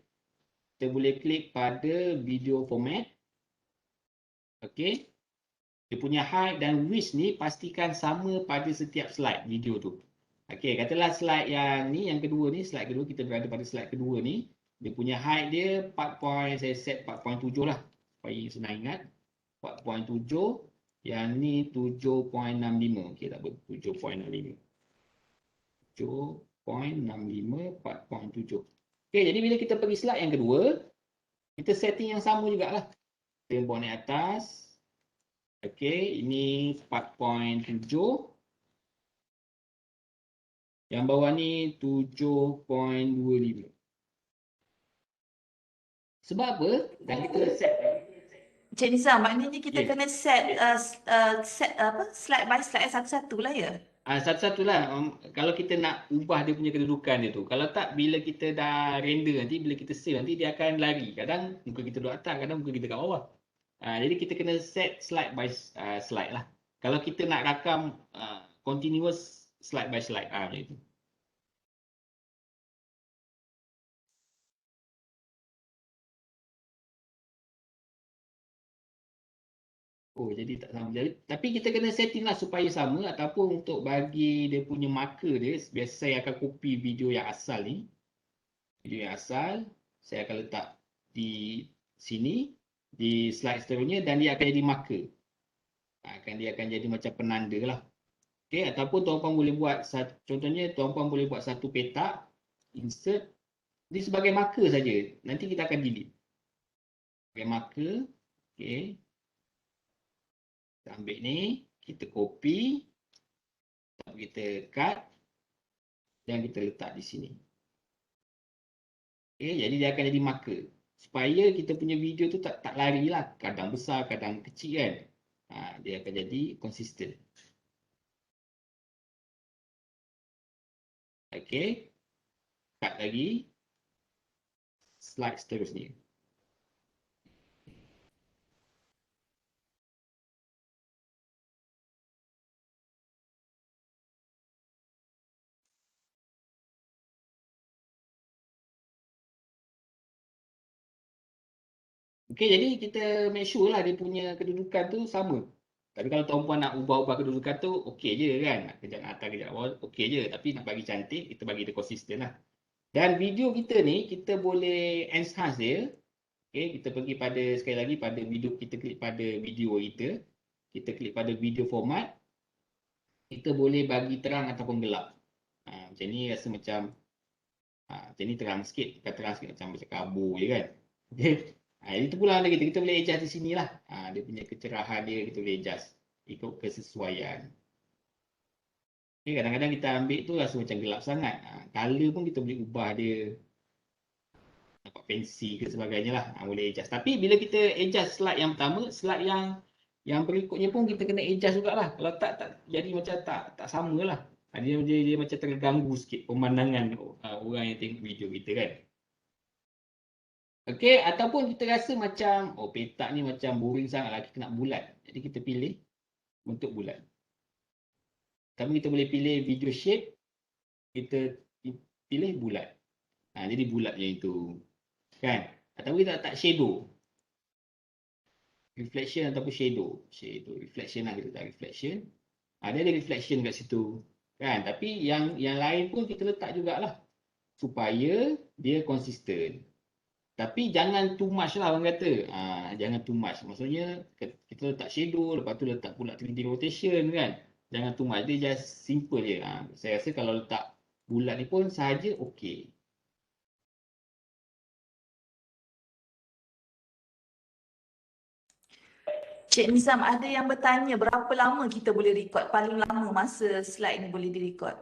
Speaker 2: Kita boleh klik pada video format. Okey. Dia punya height dan width ni pastikan sama pada setiap slide video tu. Okey, katalah slide yang ni, yang kedua ni, slide kedua, kita berada pada slide kedua ni. Dia punya height dia 4. Saya set 4.7 lah. Supaya senang ingat. 4.7. Yang ni 7.65. Okey, tak apa. 7.65. 7.65, 4.7. Okey, jadi bila kita pergi slide yang kedua, kita setting yang sama jugalah. Kita bawa naik atas. Okey, ini 4.7. Yang bawah ni 7.25. Sebab apa? Dan kita set.
Speaker 3: Encik Nizam, maknanya kita
Speaker 2: Yes.
Speaker 3: kena set slide by slide satu-satu lah ya?
Speaker 2: Satu-satulah. Kalau kita nak ubah dia punya kedudukan dia tu. Kalau tak, bila kita dah render nanti, bila kita save nanti, dia akan lari. Kadang muka kita duduk atas, kadang muka kita kat bawah. Jadi kita kena set slide by slide lah. Kalau kita nak rakam continuous slide by slide. Macam itu. Oh, jadi tak sama. Jadi, tapi kita kena setting lah supaya sama, ataupun untuk bagi dia punya marker dia, biasa saya akan copy video yang asal ni. Video yang asal, saya akan letak di sini, di slide seterusnya, dan dia akan jadi marker. Dia akan jadi macam penanda lah. Okay, ataupun tuan-puan boleh buat, contohnya tuan-puan boleh buat satu petak, insert, ini sebagai marker saja. Nanti kita akan delete. Sebagai marker, okay. Kita ambil ni, kita copy, kita cut dan kita letak di sini. Okay, jadi dia akan jadi marker. Supaya kita punya video tu tak lari lah. Kadang besar, kadang kecil kan. Dia akan jadi konsisten. Okay. Cut lagi. Slide seterusnya. Okey, jadi kita make sure lah dia punya kedudukan tu sama. Tapi kalau tuan-puan nak ubah-ubah kedudukan tu, okey je kan. Kejap nak atas, kejap bawah, okey je. Tapi nak bagi cantik, kita bagi dia konsisten lah. Dan video kita ni, kita boleh enhance dia. Okey, kita pergi pada, sekali lagi pada video, kita klik pada video kita. Kita klik pada video format. Kita boleh bagi terang ataupun gelap. Macam ni rasa macam, macam ni terang sikit. Bukan terang sikit macam kabur je kan. Okay. Itu pula anda kita boleh adjust di sini lah. Dia punya kecerahan dia kita boleh adjust ikut kesesuaian. Okay, kadang-kadang kita ambil tu rasa macam gelap sangat. Color pun kita boleh ubah dia. Nampak fancy ke sebagainya lah. Boleh adjust. Tapi bila kita adjust slide yang pertama, slide yang berikutnya pun kita kena adjust jugalah. Kalau tak jadi macam tak sama lah. Dia macam terganggu sikit pemandangan orang yang tengok video kita kan. Okey, ataupun kita rasa macam, petak ni macam boring sangat lah, kita nak bulat. Jadi kita pilih bentuk bulat. Tapi kita boleh pilih video shape, kita pilih bulat. Jadi bulat macam itu. Kan? Ataupun kita letak shadow. Reflection ataupun shadow. Reflection lah, kita letak reflection. Dia ada reflection kat situ. Kan? Tapi yang lain pun kita letak jugalah. Supaya dia konsisten. Tapi jangan too much lah orang kata. Jangan too much. Maksudnya kita letak shadow, lepas tu letak pula 3D rotation kan. Jangan too much. Dia just simple je. Saya rasa kalau letak bulat ni pun sahaja okey.
Speaker 3: Cik Nizam, ada yang bertanya berapa lama kita boleh record? Paling lama masa slide ni boleh direkod?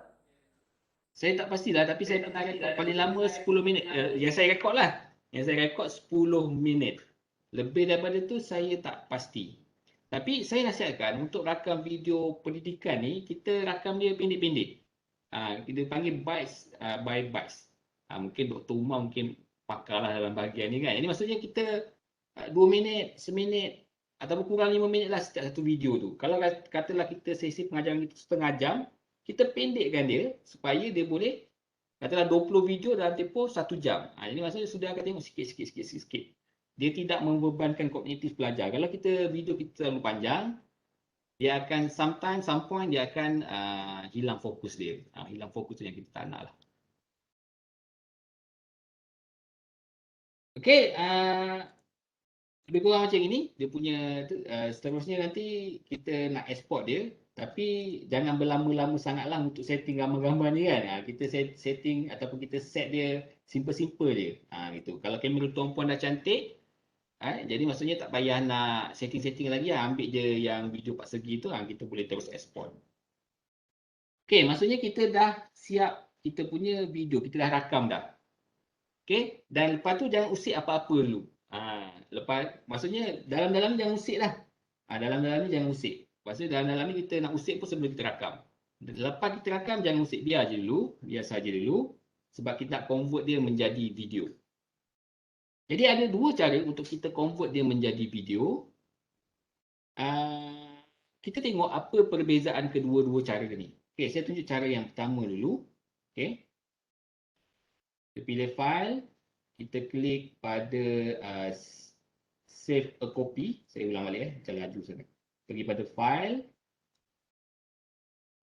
Speaker 2: Saya tak pastilah, tapi saya pernah rekod paling lama 10 minit. Yang saya rekod lah. Yang saya rekod 10 minit. Lebih daripada tu saya tak pasti. Tapi saya nasihatkan untuk rakam video pendidikan ni, kita rakam dia pendek-pendek. Kita panggil bites by bites. Mungkin Dr. Umar mungkin pakar lah dalam bahagian ni kan. Ini maksudnya kita 2 minit, seminit ataupun kurang 5 minit lah setiap satu video tu. Kalau katalah kita sesi pengajaran kita setengah jam, kita pendekkan dia supaya dia boleh katalah 20 video dalam tempoh 1 jam. Ini maksudnya sudah akan tengok sikit. Dia tidak membebankan kognitif pelajar. Kalau kita video kita terlalu panjang, dia akan some point dia akan hilang fokus dia. Hilang fokus tu yang kita tak nak lah. Okey, lebih kurang macam ini. Dia punya seterusnya nanti kita nak export dia. Tapi jangan berlama-lama sangatlah untuk setting gambar-gambar ni kan. Kita setting ataupun kita set dia simple-simple je. Gitu. Kalau kamera tuan-puan dah cantik, jadi maksudnya tak payah nak setting-setting lagi. Ambil je yang video 4 segi tu, kita boleh terus export. Okey, maksudnya kita dah siap kita punya video. Kita dah rakam dah. Okey, dan lepas tu jangan usik apa-apa dulu. Lepas, maksudnya dalam-dalam ni jangan usik lah. Dalam-dalam ni jangan usik. Maksudnya dalam-dalam ni kita nak usik pun sebelum kita rakam. Lepas kita rakam jangan usik, biar saja dulu. Sebab kita nak convert dia menjadi video. Jadi ada dua cara untuk kita convert dia menjadi video. Kita tengok apa perbezaan kedua-dua cara ni. Okey, saya tunjuk cara yang pertama dulu. Okey. Kita pilih file. Kita klik pada save a copy. Saya ulang balik macam laju sangat. Pergi pada file.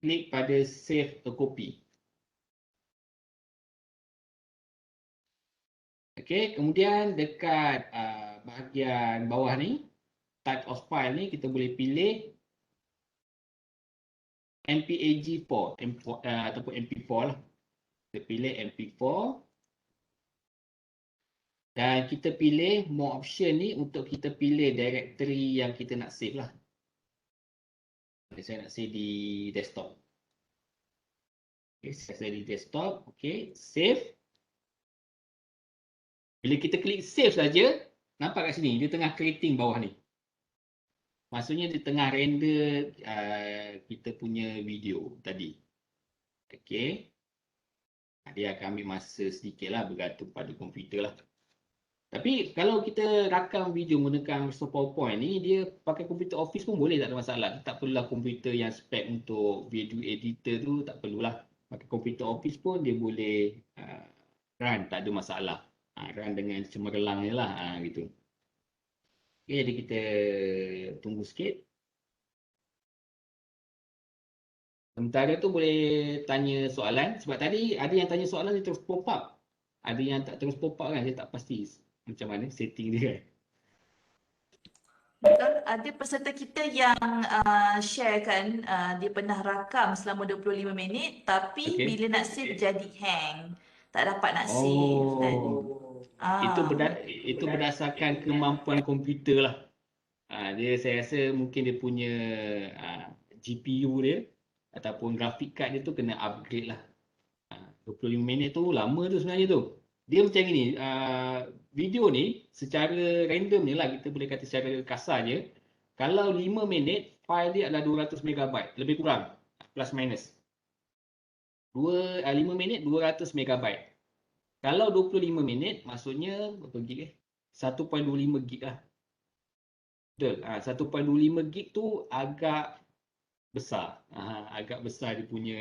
Speaker 2: Klik pada save a copy. Okey, kemudian dekat bahagian bawah ni, type of file ni kita boleh pilih MPAG4 ataupun MP4 lah. Kita pilih MP4. Dan kita pilih more option ni untuk kita pilih directory yang kita nak save lah. Saya nak save di desktop. Okay, saya save di desktop. Okay, save. Bila kita klik save saja, nampak kat sini, dia tengah creating bawah ni. Maksudnya dia tengah render kita punya video tadi. Okay. Dia akan ambil masa sedikit lah, bergantung pada komputer lah. Tapi kalau kita rakam video menggunakan Microsoft PowerPoint ni, dia pakai komputer Office pun boleh, tak ada masalah. Tak perlulah komputer yang spek untuk video editor tu, tak perlulah. Pakai komputer Office pun dia boleh run, tak ada masalah. Run dengan cemerlang je lah, gitu. Okay, jadi kita tunggu sikit. Sementara tu boleh tanya soalan. Sebab tadi ada yang tanya soalan dia terus pop up. Ada yang tak terus pop up kan, saya tak pasti macam mana setting dia kan.
Speaker 3: Betul, ada peserta kita yang share kan, dia pernah rakam selama 25 minit tapi bila nak save jadi hang. Tak dapat nak save kan.
Speaker 2: Itu berdasarkan kemampuan komputer lah. Saya rasa mungkin dia punya GPU dia ataupun grafik card dia tu kena upgrade lah. 25 minit tu lama tu sebenarnya tu. Dia macam ni, video ni secara random je lah, kita boleh kata secara kasar je. Kalau 5 minit, file dia adalah 200 MB, lebih kurang, plus minus. 5 minit 200 MB. Kalau 25 minit, maksudnya berapa gig 1.25 gig lah. Betul, 1.25 gig tu agak besar. Agak besar dia punya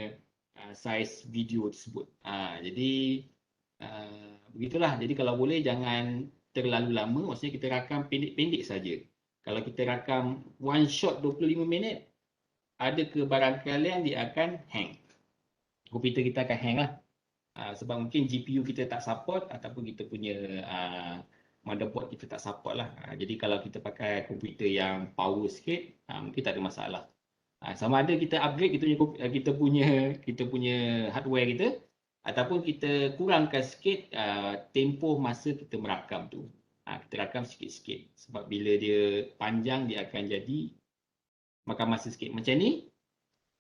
Speaker 2: size video tersebut. Jadi begitulah. Jadi kalau boleh jangan terlalu lama. Maksudnya kita rakam pendek-pendek saja. Kalau kita rakam one shot 25 minit, ada kebarangkalian dia akan hang. Komputer kita akan hang lah. Sebab mungkin GPU kita tak support ataupun kita punya motherboard kita tak support lah. Jadi kalau kita pakai komputer yang power sikit, mungkin tak ada masalah. Sama ada kita upgrade kita punya hardware kita ataupun kita kurangkan sikit tempoh masa kita merakam tu. Kita rakam sikit-sikit sebab bila dia panjang dia akan jadi makan masa sikit. Macam ni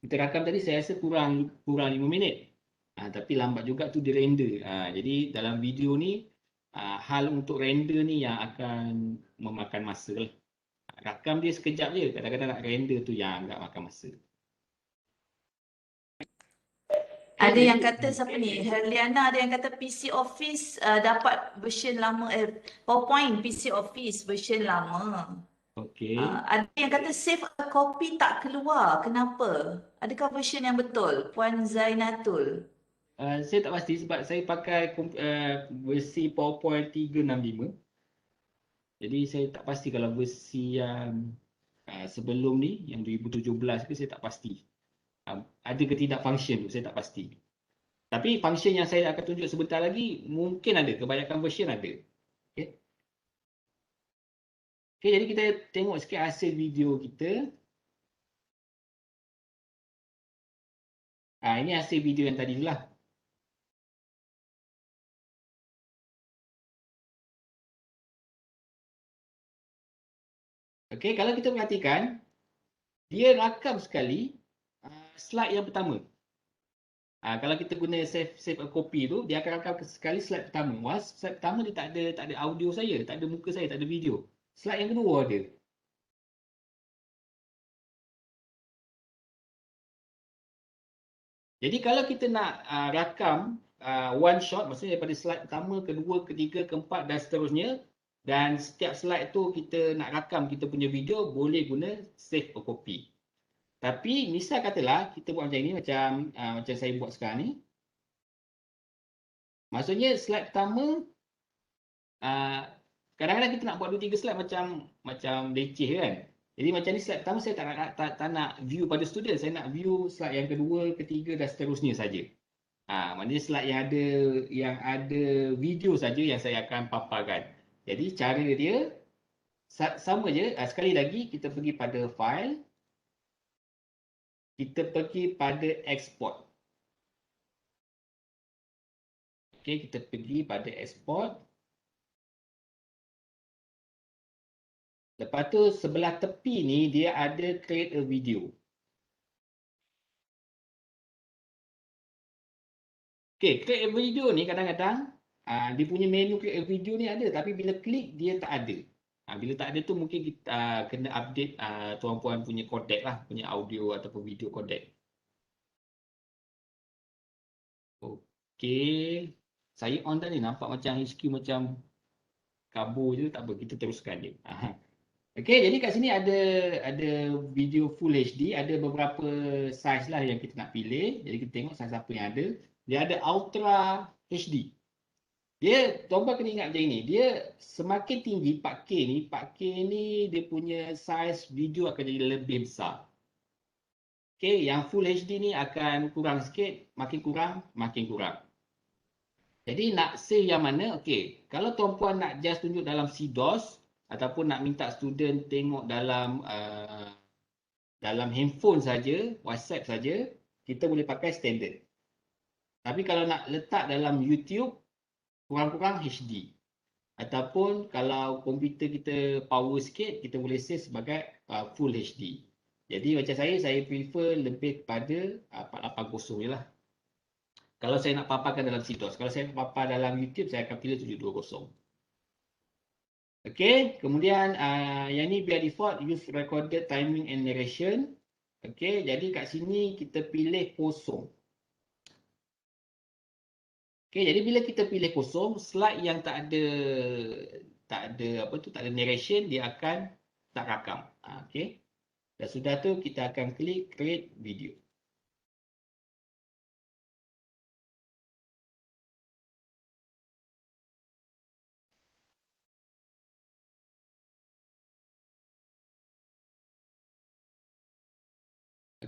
Speaker 2: kita rakam tadi saya rasa kurang 5 minit. Tapi lambat juga tu dia render. Jadi dalam video ni hal untuk render ni yang akan memakan masa lah. Rakam dia sekejap je, kadang-kadang nak render tu yang agak makan masa.
Speaker 3: Ada yang kata siapa ni? Herliana ada yang kata PC Office dapat version lama, PowerPoint PC Office version lama.
Speaker 2: Okey.
Speaker 3: Ada yang kata save a copy tak keluar. Kenapa? Adakah version yang betul? Puan Zainatul.
Speaker 2: Saya tak pasti sebab saya pakai versi PowerPoint 365. Jadi saya tak pasti kalau versi yang sebelum ni, yang 2017 ke, saya tak pasti. Ada ke tidak function tu, saya tak pasti. Tapi function yang saya akan tunjuk sebentar lagi, mungkin ada, kebanyakan version ada. Okay. Okay, jadi kita tengok sikit hasil video kita. Ini hasil video yang tadi lah. Okay, kalau kita perhatikan, dia rakam sekali slide yang pertama. Kalau kita guna save a copy tu, dia akan rakam sekali slide pertama. Slide pertama dia tak ada audio saya, tak ada muka saya, tak ada video. Slide yang kedua ada. Jadi kalau kita nak rakam one shot, maksudnya daripada slide pertama, kedua, ketiga, keempat dan seterusnya, dan setiap slide tu kita nak rakam kita punya video, boleh guna save a copy. Tapi misal katalah kita buat macam ni, macam saya buat sekarang ni. Maksudnya slide pertama, kadang-kadang kita nak buat 2-3 slide macam leceh kan. Jadi macam ni slide pertama saya tak nak view pada student, saya nak view slide yang kedua, ketiga dan seterusnya saja. Maknanya slide yang ada video saja yang saya akan paparkan. Jadi cara dia sama je. Sekali lagi kita pergi pada file, kita pergi pada export. Okey, kita pergi pada export. Lepas tu sebelah tepi ni dia ada create a video. Okey, create a video ni kadang-kadang dia punya menu create a video ni ada, tapi bila klik dia tak ada. Bila tak ada tu mungkin kita kena update tuan-puan punya codec lah, punya audio ataupun video codec. Okey, saya on tadi nampak macam HQ macam kabur je, tak apa, kita teruskan je. Okey, jadi kat sini ada video full HD, ada beberapa size lah yang kita nak pilih. Jadi kita tengok size apa yang ada. Dia ada Ultra HD. Dia, tuan-tuan kena ingat macam ini. Dia semakin tinggi 4K ni dia punya size video akan jadi lebih besar. Okey, yang full HD ni akan kurang sikit, makin kurang, makin kurang. Jadi nak save yang mana? Okey, kalau tuan-puan nak just tunjuk dalam CDOS ataupun nak minta student tengok dalam handphone saja, WhatsApp saja, kita boleh pakai standard. Tapi kalau nak letak dalam YouTube, kurang-kurang HD. Ataupun kalau komputer kita power sikit, kita boleh save sebagai full HD. Jadi macam saya prefer lebih kepada 480 je lah. Kalau saya nak paparkan dalam CDOS. Kalau saya nak papar dalam YouTube, saya akan pilih 720. Okey, kemudian yang ni biar default, use recorded timing and narration. Okey, jadi kat sini kita pilih kosong. Okey, jadi bila kita pilih kosong, slide yang tak ada narration, dia akan tak rakam. Okey. Dan sudah tu kita akan klik create video.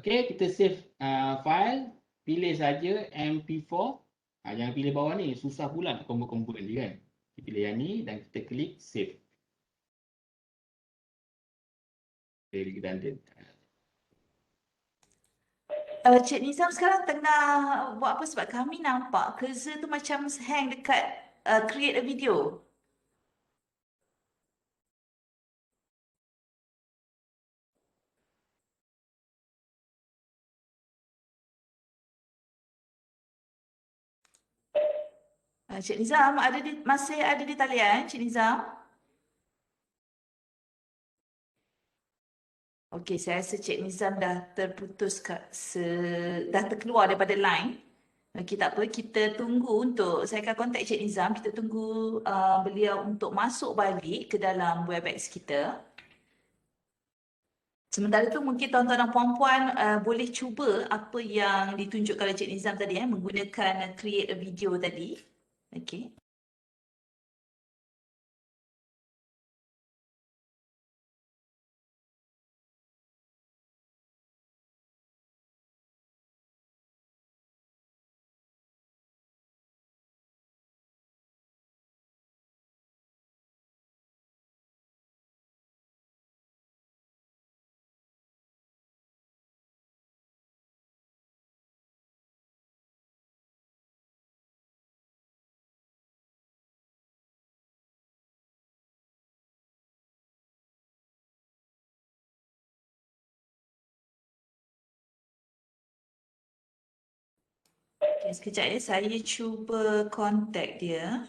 Speaker 2: Okey, kita save file, pilih saja MP4. Jangan pilih bawah ni, susah pula nak convert dia kan. Kita pilih yang ni dan kita klik save. Very redundant.
Speaker 3: Cik Nizam sekarang tengah buat apa sebab kami nampak cursor tu macam hang dekat create a video. Cik Nizam masih ada di talian, Cik Nizam? Okey, saya rasa Cik Nizam dah terputus dah terkeluar daripada line. Okey, tak apa, kita tunggu untuk saya akan kontak Cik Nizam, kita tunggu beliau untuk masuk balik ke dalam Webex kita. Sementara itu mungkin tuan-tuan dan puan-puan boleh cuba apa yang ditunjukkan oleh Cik Nizam tadi menggunakan create a video tadi. Okey. Okay, sekejap ya, saya cuba contact dia.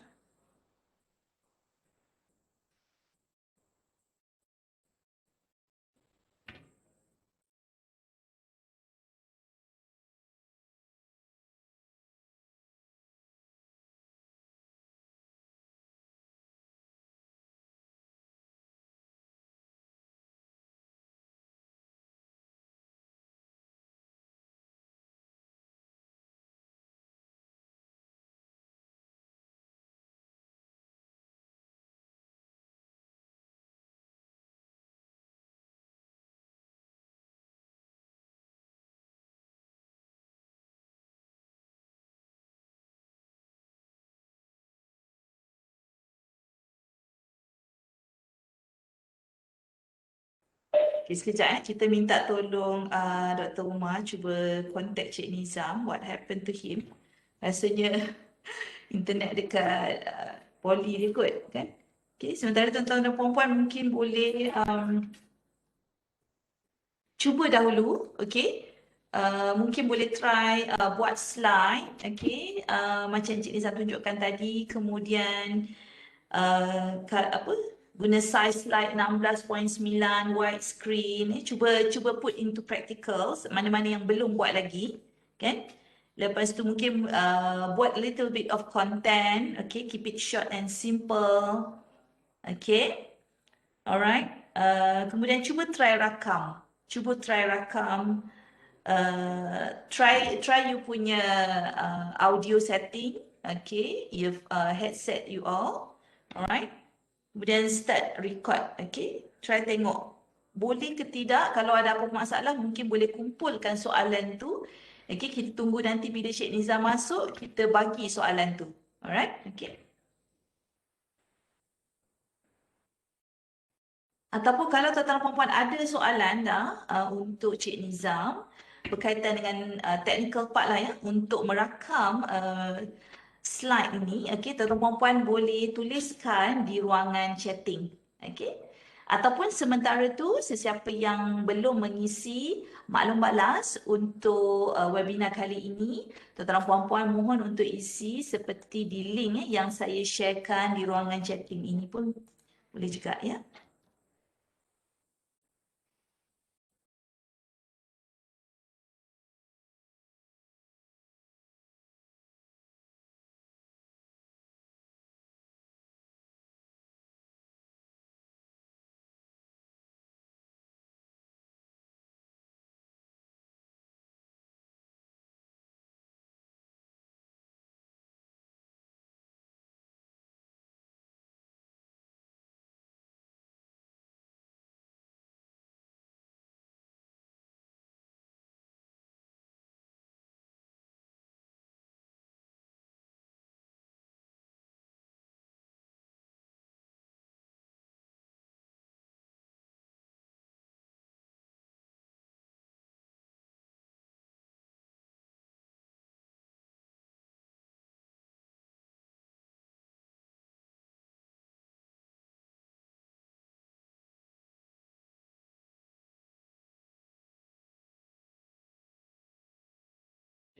Speaker 3: Okay, sekejap kita minta tolong Dr. Umar cuba contact Cik Nizam, what happened to him. Rasanya internet dekat poli dia kot kan. Okay, sementara tuan-tuan dan puan-puan mungkin boleh cuba dahulu, okay. Mungkin boleh try buat slide, okay. Macam Cik Nizam tunjukkan tadi, kemudian guna size slide 16.9 widescreen. Cuba put into practicals mana-mana yang belum buat lagi, kan? Lepas tu mungkin buat little bit of content, okay, keep it short and simple, okay, alright. Kemudian cuba try rakam, try you punya audio setting, okay, you headset you all, alright. Kemudian start record, okay. Try tengok boleh ke tidak. Kalau ada apa masalah mungkin boleh kumpulkan soalan tu. Okay, kita tunggu nanti bila Cik Nizam masuk, kita bagi soalan tu. Alright, okay. Ataupun kalau tuan-tuan dan puan-puan ada soalan untuk Cik Nizam berkaitan dengan technical part lah untuk merakam slide ini, okay, tuan-tuan puan-puan boleh tuliskan di ruangan chatting, okay. Ataupun sementara tu sesiapa yang belum mengisi maklum balas untuk webinar kali ini, tuan-tuan puan-puan mohon untuk isi seperti di link yang saya sharekan di ruangan chatting ini pun boleh juga ya.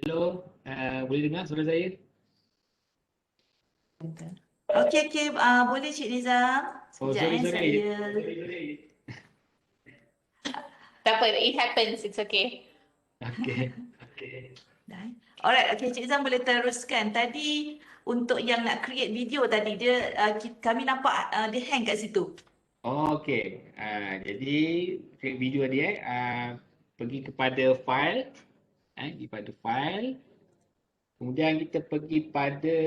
Speaker 2: Hello, boleh dengar suara saya?
Speaker 3: Okey, boleh Cik Nizam.
Speaker 2: Oh,
Speaker 3: Sekejap
Speaker 2: sorry.
Speaker 3: saya.
Speaker 1: Tak apa, it happens. It's okay.
Speaker 2: Okay.
Speaker 3: Dah. Alright, okey Cik Nizam boleh teruskan. Tadi untuk yang nak create video tadi dia kami nampak dia hang kat situ.
Speaker 2: Oh, okay. Jadi create video dia pergi kepada file, pergi pada file. Kemudian kita pergi pada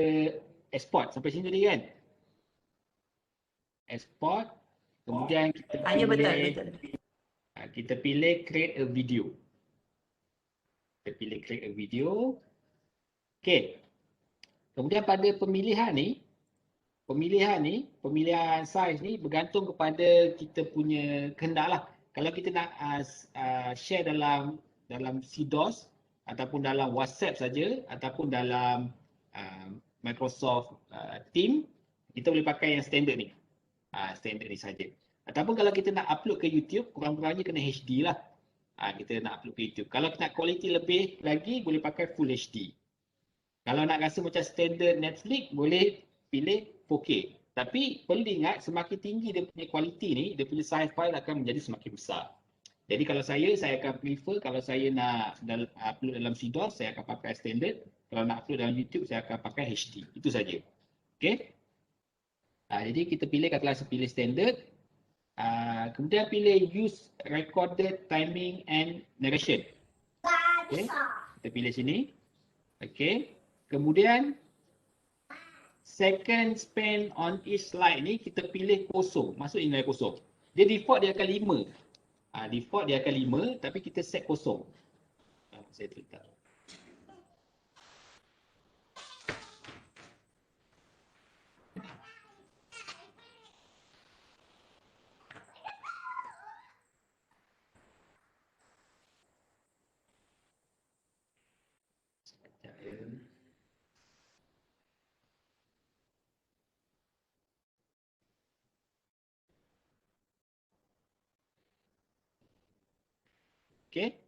Speaker 2: export sampai sini tadi kan? Export. Kemudian kita
Speaker 3: Ya betul.
Speaker 2: kita pilih create a video. Kita pilih create a video. Okay. Kemudian pada pemilihan size ni bergantung kepada kita punya kehendak lah. Kalau kita nak share dalam CDOS ataupun dalam WhatsApp saja ataupun dalam Microsoft Team, kita boleh pakai yang standard ni. Standard ni saja. Ataupun kalau kita nak upload ke YouTube, kurang-kurangnya kena HD lah. Kita nak upload ke YouTube. Kalau nak quality lebih lagi, boleh pakai Full HD. Kalau nak rasa macam standard Netflix, boleh pilih 4K. Tapi perlu diingat, semakin tinggi dia punya quality ni, dia punya size file akan menjadi semakin besar. Jadi kalau saya akan prefer, kalau saya nak upload dalam CDOS, saya akan pakai standard. Kalau nak upload dalam YouTube, saya akan pakai HD. Itu saja. Okay? Jadi kita pilih, katakanlah saya pilih standard. Kemudian pilih use recorded timing and narration. Okay? Kita pilih sini. Okay. Kemudian second span on each slide ni kita pilih kosong. Masuk nilai kosong. Dia default dia akan 5. Default dia akan 5 tapi kita set kosong. Saya letak. Okay,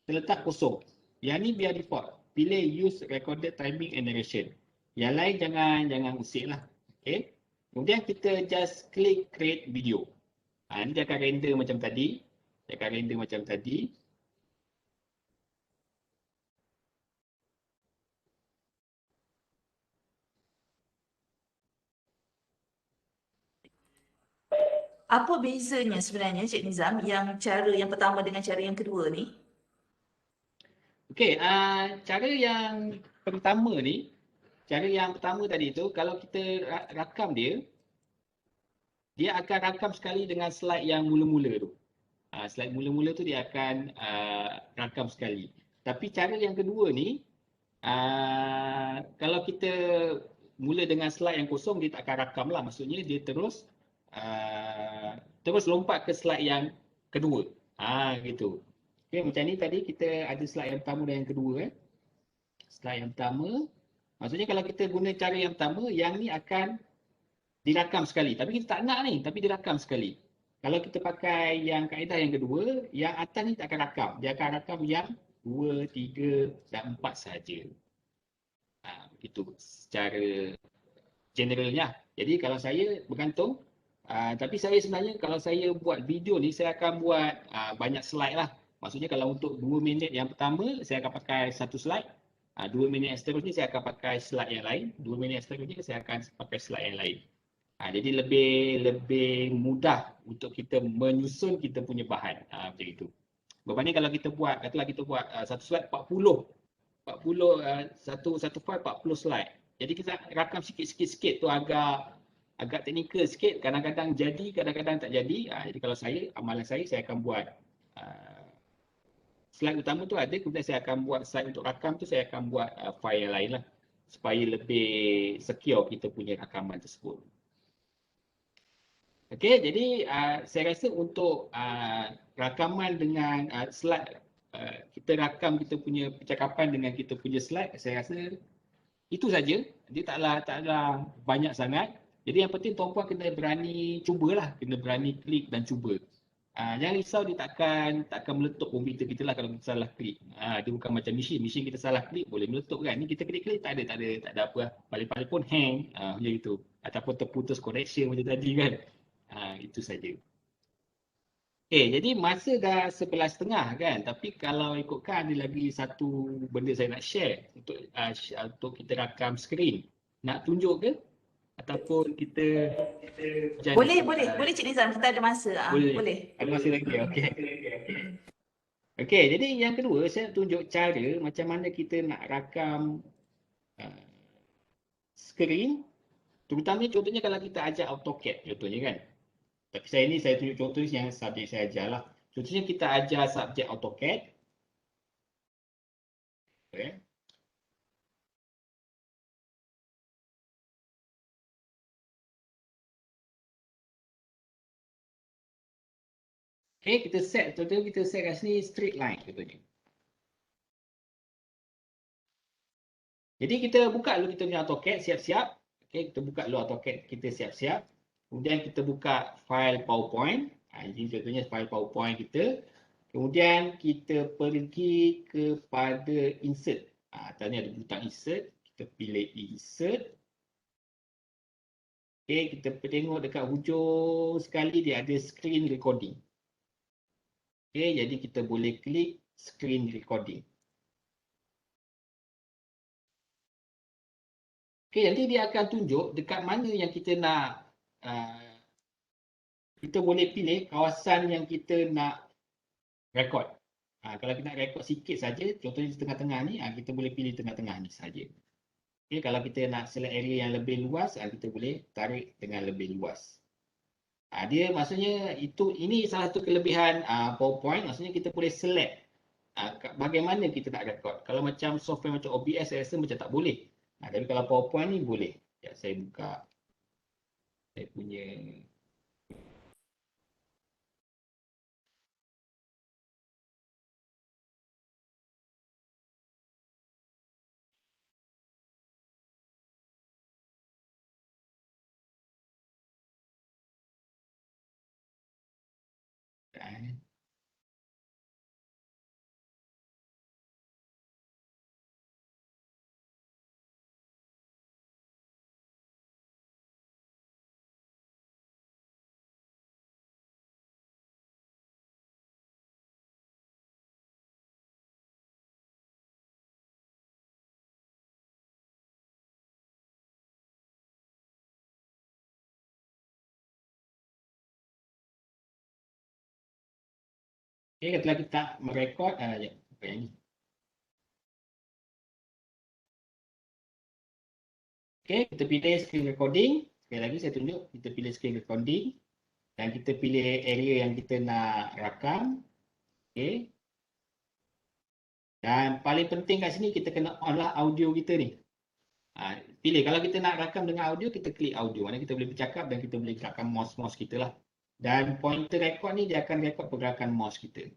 Speaker 2: kita letak kosong. Yang ni biar default. Pilih use recorded timing and narration. Yang lain jangan usik lah. Okay. Kemudian kita just klik create video. Ni dia akan render macam tadi.
Speaker 3: Apa bezanya sebenarnya Cik Nizam yang cara yang pertama dengan cara yang kedua ni?
Speaker 2: Okey, cara yang pertama tadi tu, kalau kita rakam dia akan rakam sekali dengan slide yang mula-mula tu. Slide mula-mula tu dia akan rakam sekali. Tapi cara yang kedua ni, kalau kita mula dengan slide yang kosong, dia tak akan rakam lah. Maksudnya dia terus lompat ke slide yang kedua. Gitu. Okay, macam ni tadi kita ada slide yang pertama dan yang kedua. Slide yang pertama, maksudnya kalau kita guna cara yang pertama, yang ni akan dirakam sekali. Tapi kita tak nak ni, tapi dirakam sekali. Kalau kita pakai yang kaedah yang kedua, yang atas ni tak akan rakam. Dia akan rakam yang 2, 3 dan 4 saja. Itu secara generalnya. Jadi kalau saya bergantung, tapi saya sebenarnya kalau saya buat video ni, saya akan buat banyak slide lah. Maksudnya kalau untuk 2 minit yang pertama, saya akan pakai satu slide. 2 minit yang seterusnya, saya akan pakai slide yang lain. 2 minit yang seterusnya, saya akan pakai slide yang lain. Jadi lebih mudah untuk kita menyusun kita punya bahan. Macam itu. Berbanding kalau kita buat, katalah kita buat satu slide 40, satu file 40 slide. Jadi kita rakam sikit-sikit tu agak teknikal sikit, kadang-kadang jadi, kadang-kadang tak jadi. Jadi kalau amalan saya akan buat slide utama tu ada, kemudian saya akan buat slide untuk rakam tu, saya akan buat file yang lain lah. Supaya lebih secure kita punya rakaman tersebut. Okey, jadi saya rasa untuk rakaman dengan slide, kita rakam kita punya percakapan dengan kita punya slide, saya rasa itu saja. Dia taklah banyak sangat. Jadi yang penting tuan-puan kena berani cubalah, kena berani klik dan cuba. Jangan risau, dia takkan meletup komputer kita lah kalau kita salah klik. Dia bukan macam mesin kita salah klik boleh meletup kan. Ni kita klik-klik tak ada apa lah. Paling-paling pun hang macam itu. Ataupun terputus connection macam tadi kan. Itu saja. Jadi masa dah 11.30 kan. Tapi kalau ikutkan ada lagi satu benda saya nak share untuk kita rakam skrin. Nak tunjuk ke? Ataupun kita macam
Speaker 3: Boleh,
Speaker 2: ni?
Speaker 3: boleh Cik Nizam, kita ada masa. Boleh.
Speaker 2: Ada masa lagi, okey. Okey, jadi yang kedua saya nak tunjuk cara macam mana kita nak rakam skrin. Terutamanya contohnya kalau kita ajar AutoCAD contohnya kan. Tapi saya tunjuk contoh yang subjek saya ajar lah. Contohnya kita ajar subjek AutoCAD. Okay. Okay, contohnya kita set kat sini straight line contohnya. Jadi kita buka dulu kita punya AutoCAD siap-siap. Okay, kita buka dulu AutoCAD kita siap-siap. Kemudian kita buka file PowerPoint. Ini contohnya file PowerPoint kita. Kemudian kita pergi kepada insert. Tadi ada butang insert. Kita pilih insert. Okay, kita tengok dekat hujung sekali dia ada screen recording. Okay, jadi kita boleh klik screen recording. Okay, nanti dia akan tunjuk dekat mana yang kita nak kita boleh pilih kawasan yang kita nak rekod. Kalau kita nak rekod sikit saja, contohnya di tengah-tengah ni, kita boleh pilih tengah-tengah ni saja. Okay, kalau kita nak select area yang lebih luas, kita boleh tarik dengan lebih luas. Dia maksudnya ini salah satu kelebihan PowerPoint, maksudnya kita boleh select bagaimana kita nak rekod. Kalau macam software macam OBS, saya rasa macam tak boleh. Tapi kalau PowerPoint ni boleh. Saya buka saya punya setelah kita merekod, apa yang ni? Kita pilih screen recording. Sekali lagi saya tunjuk, kita pilih screen recording dan kita pilih area yang kita nak rakam. Dan paling penting kat sini kita kena on lah audio kita ni. Pilih kalau kita nak rakam dengan audio, kita klik audio. Mana kita boleh bercakap dan kita boleh gerakkan mouse kita lah. Dan pointer record ni dia akan rekod pergerakan mouse kita.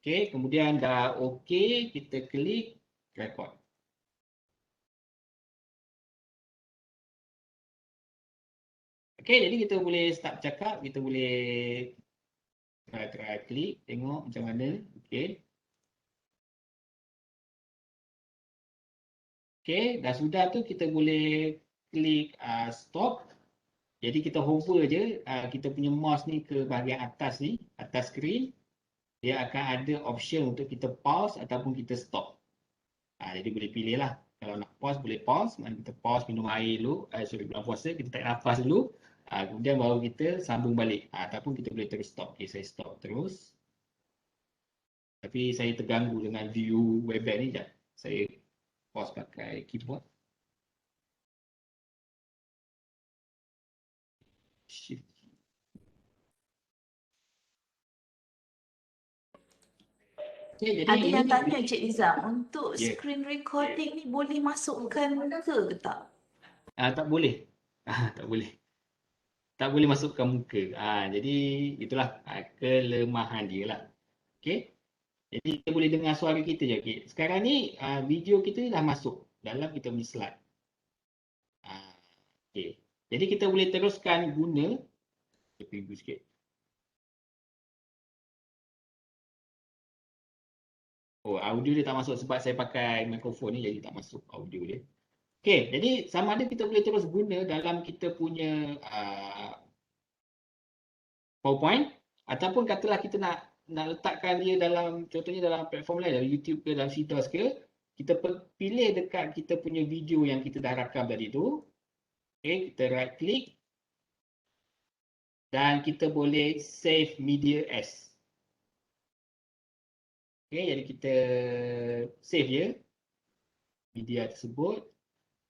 Speaker 2: Kemudian dah okey, kita klik record. Jadi kita boleh start bercakap, kita boleh try klik, tengok macam mana. Dah sudah tu kita boleh klik stop. Jadi kita hover je kita punya mouse ni ke bahagian atas ni, atas skrin. Dia akan ada option untuk kita pause ataupun kita stop. Jadi boleh pilih lah. Kalau nak pause, boleh pause. Mari kita pause, minum air dulu. Bulan puasa, kita tarik nafas dulu. Kemudian baru kita sambung balik. Ataupun kita boleh terus stop. Saya stop terus. Tapi saya terganggu dengan view Webex ni. Sekejap. Saya pause pakai keyboard. Shift.
Speaker 3: Ada yang tanya Cik Nizam, untuk screen recording ni boleh masukkan muka ke tak?
Speaker 2: Tak boleh. Tak boleh. Tak boleh masukkan muka. Jadi itulah kelemahan dia lah. Jadi kita boleh dengar suara kita je. Sekarang ni video kita dah masuk dalam kita punya slide. Jadi kita boleh teruskan guna. Kita preview sikit. Oh, audio dia tak masuk sebab saya pakai mikrofon ni, jadi tak masuk audio dia. Okey, jadi sama ada kita boleh terus guna dalam kita punya PowerPoint, ataupun katalah kita nak letakkan dia dalam, contohnya dalam platform lain, dalam YouTube ke, dalam CDOS ke, kita pilih dekat kita punya video yang kita dah rakam tadi tu. Okey, kita right click dan kita boleh save media as. Okey, jadi kita save je media tersebut.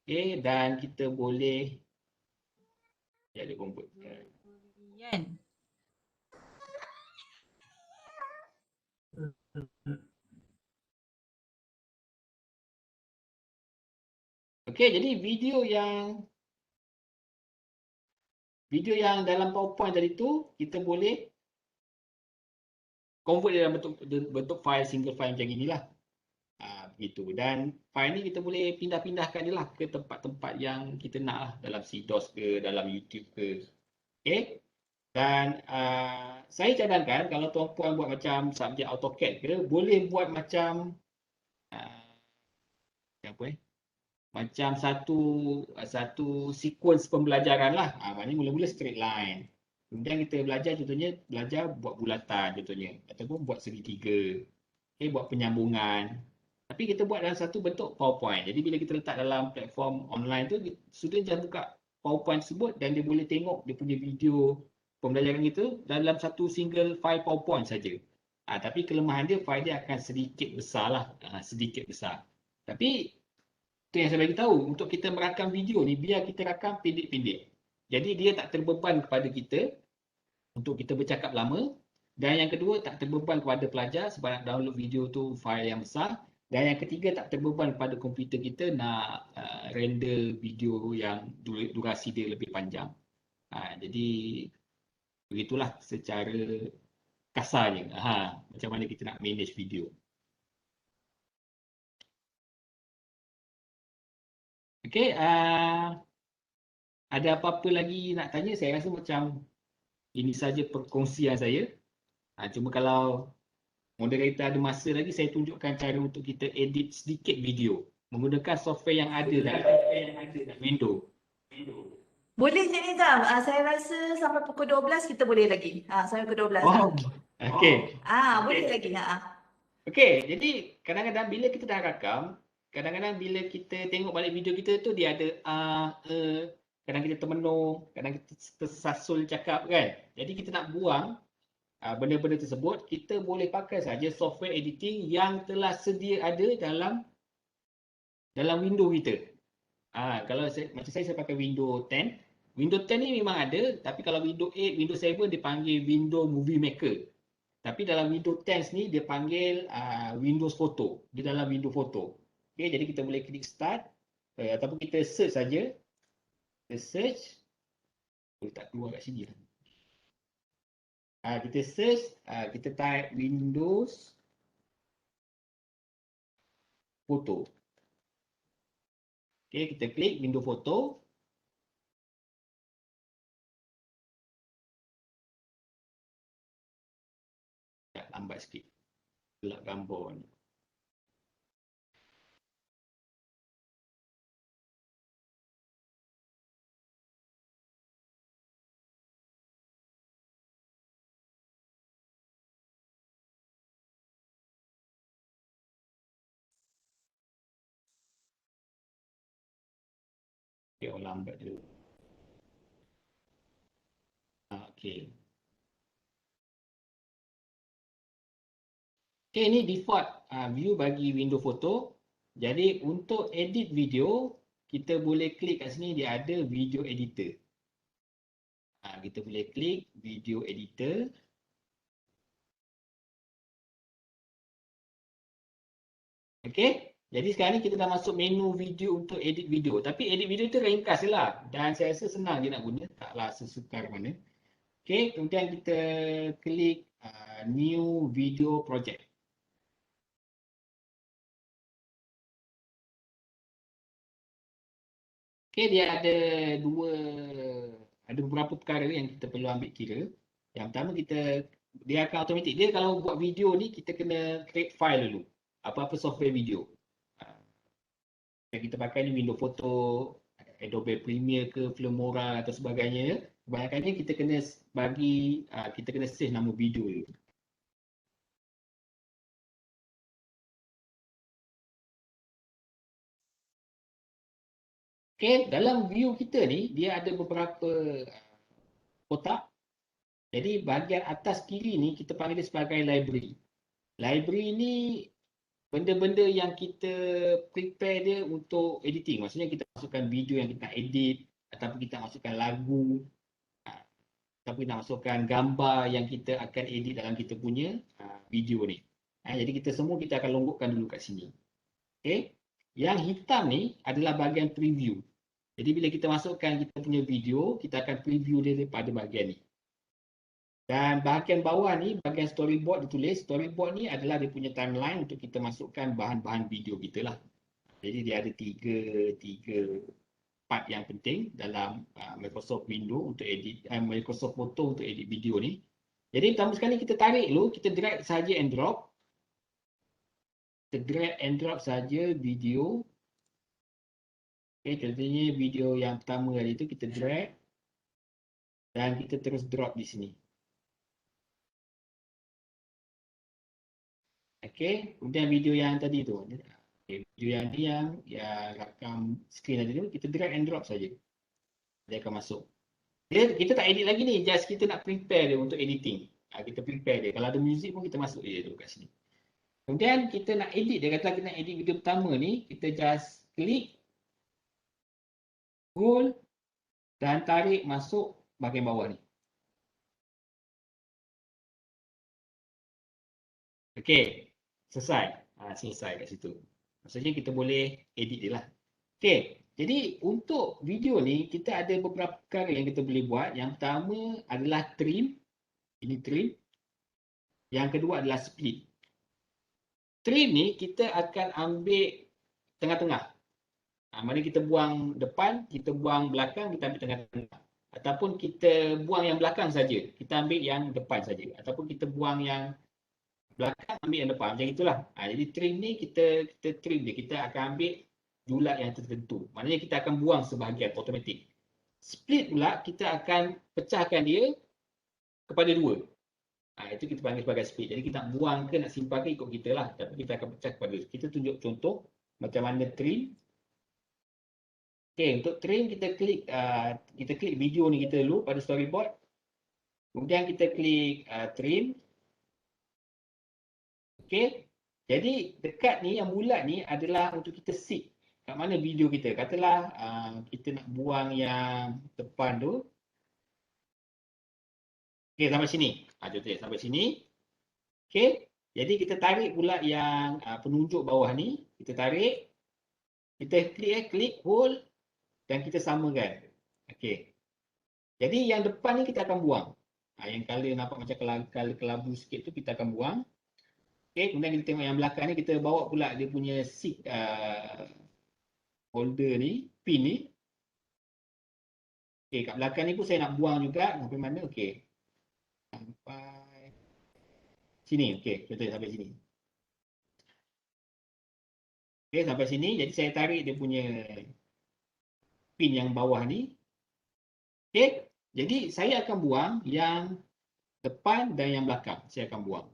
Speaker 2: Okey, dan kita boleh ada komputer.
Speaker 3: Yan.
Speaker 2: Okey, jadi video yang dalam PowerPoint tadi tu kita boleh convert dalam bentuk file, single file macam inilah. Begitu. Dan file ni kita boleh pindah-pindahkan je lah ke tempat-tempat yang kita nak lah, dalam CDOS ke, dalam YouTube ke. Okey. Dan saya cadangkan kalau tuan-puan buat macam subjek AutoCAD ke, boleh buat macam macam satu sequence pembelajaran lah. Maknanya mula-mula straight line. Kemudian kita belajar, contohnya belajar buat bulatan contohnya, ataupun buat segitiga. Okay, buat penyambungan. Tapi kita buat dalam satu bentuk PowerPoint. Jadi bila kita letak dalam platform online tu, student jangan buka PowerPoint tersebut dan dia boleh tengok dia punya video pembelajaran kita dalam satu single file PowerPoint saja. Tapi kelemahan dia, file dia akan sedikit besar lah. Sedikit besar. Tapi itu yang saya bagi tahu, untuk kita merakam video ni, biar kita rakam pendek-pendek. Jadi dia tak terbeban kepada kita untuk kita bercakap lama. Dan yang kedua, tak terbeban kepada pelajar sebab nak download video tu file yang besar. Dan yang ketiga, tak terbeban kepada komputer kita nak render video yang durasi dia lebih panjang. Jadi begitulah secara kasarnya macam mana kita nak manage video. Okey, ada apa-apa lagi nak tanya? Saya rasa macam ini saja perkongsian saya. Cuma kalau moderator ada masa lagi, saya tunjukkan cara untuk kita edit sedikit video menggunakan software yang ada dalam Windows.
Speaker 3: Boleh je Nizam. Saya rasa sampai pukul 12 kita boleh lagi. Sampai pukul 12.
Speaker 2: Okey.
Speaker 3: Boleh lagi.
Speaker 2: Okey, jadi kadang-kadang bila kita dah rakam, kadang-kadang bila kita tengok balik video kita tu, dia ada kadang kita termenung, kadang kita tersasul cakap kan. Jadi kita nak buang benda-benda tersebut, kita boleh pakai saja software editing yang telah sedia ada dalam Windows kita. Kalau macam saya pakai Windows 10. Windows 10 ni memang ada, tapi kalau Windows 8, Windows 7 dipanggil Windows Movie Maker. Tapi dalam Windows 10 ni dia panggil Windows Photo. Dia dalam Windows Photo. Okay, jadi kita boleh klik start ataupun kita search saja. Kita search. Boleh tak keluar kat sini lah. Kita search, kita type Windows Photo. Okay, kita klik Windows Photo. Lambat sikit. Gelap gambar ni. Okay, lambat dulu. Okay. Okay, ini default view bagi window foto. Jadi untuk edit video, kita boleh klik kat sini, dia ada video editor. Kita boleh klik video editor. Okay, jadi sekarang ni kita dah masuk menu video untuk edit video. Tapi edit video tu ringkas je lah. Dan saya rasa senang je nak guna, taklah sesukar mana. Okay, kemudian kita klik new video project. Okay, dia ada beberapa perkara yang kita perlu ambil kira. Yang pertama dia akan automatik. Dia kalau buat video ni kita kena create file dulu. apa-apa software video. Yang kita pakai ni Windows Photo, Adobe Premiere ke, Filmora atau sebagainya. Kebanyakannya kita kena kita kena save nama video tu. Okay, dalam view kita ni, dia ada beberapa kotak. Jadi bahagian atas kiri ni kita panggil dia sebagai library. Library ni benda-benda yang kita prepare dia untuk editing. Maksudnya kita masukkan video yang kita edit, ataupun kita masukkan lagu, ataupun kita masukkan gambar yang kita akan edit dalam kita punya video ni. Jadi kita semua kita akan longgokkan dulu kat sini. Okay. Yang hitam ni adalah bahagian preview. Jadi bila kita masukkan kita punya video, kita akan preview dia daripada bahagian ni. Dan bahagian bawah ni, bahagian storyboard ditulis. Storyboard ni adalah dia punya timeline untuk kita masukkan bahan-bahan video kita lah. Jadi dia ada tiga part yang penting dalam Microsoft Windows untuk edit, Microsoft Photo untuk edit video ni. Jadi pertama sekali kita tarik dulu, kita drag saja and drop. Kita drag and drop saja video. Okay, contohnya video yang pertama tadi tu kita drag dan kita terus drop di sini. Okay, kemudian video yang tadi tu, okay, video yang ni yang rakam screen tadi tu, kita drag and drop saja. Dia akan masuk. Kita tak edit lagi ni, just kita nak prepare dia untuk editing. Kita prepare dia. Kalau ada music pun kita masuk dia dulu kat sini. Kemudian kita nak edit, dia kata kita nak edit video pertama ni, kita just klik, hold dan tarik masuk bahagian bawah ni. Okey, selesai. Selesai kat situ. Maksudnya kita boleh edit dia lah. Okey, jadi untuk video ni kita ada beberapa perkara yang kita boleh buat. Yang pertama adalah trim. Ini trim. Yang kedua adalah split. Trim ni kita akan ambil tengah-tengah. Mana kita buang depan, kita buang belakang, kita ambil tengah-tengah. Ataupun kita buang yang belakang saja, kita ambil yang depan saja. Ataupun kita buang yang belakang, ambil yang depan. Macam itulah. Jadi trim ni kita trim dia. Kita akan ambil julat yang tertentu. Maknanya kita akan buang sebahagian automatik. Split pula kita akan pecahkan dia kepada dua. Itu kita panggil sebagai split. Jadi kita nak buang ke nak simpan ke ikut kita lah. Tapi kita akan pecah kepada dua. Kita tunjuk contoh macam mana trim. Okay, untuk trim kita klik video ni kita dulu pada storyboard. Kemudian kita klik trim. Okay, jadi dekat ni yang bulat ni adalah untuk kita seek kat mana video kita. Katalah kita nak buang yang depan tu. Okay, sampai sini. Contohnya sampai sini. Okay, jadi kita tarik pula yang penunjuk bawah ni. Kita tarik. Kita klik, hold. Dan kita samakan. Okey. Jadi yang depan ni kita akan buang. Yang color nampak macam color kelabu sikit tu kita akan buang. Okey, kemudian kita tengok yang belakang ni kita bawa pula dia punya seek holder ni, pin ni. Okey, kat belakang ni pun saya nak buang juga. Sampai mana? Okey. Sampai sini. Okey, contohnya sampai sini. Okey, sampai sini. Jadi saya tarik dia punya pin yang bawah ni. Okay. Jadi saya akan buang yang depan dan yang belakang. Saya akan buang.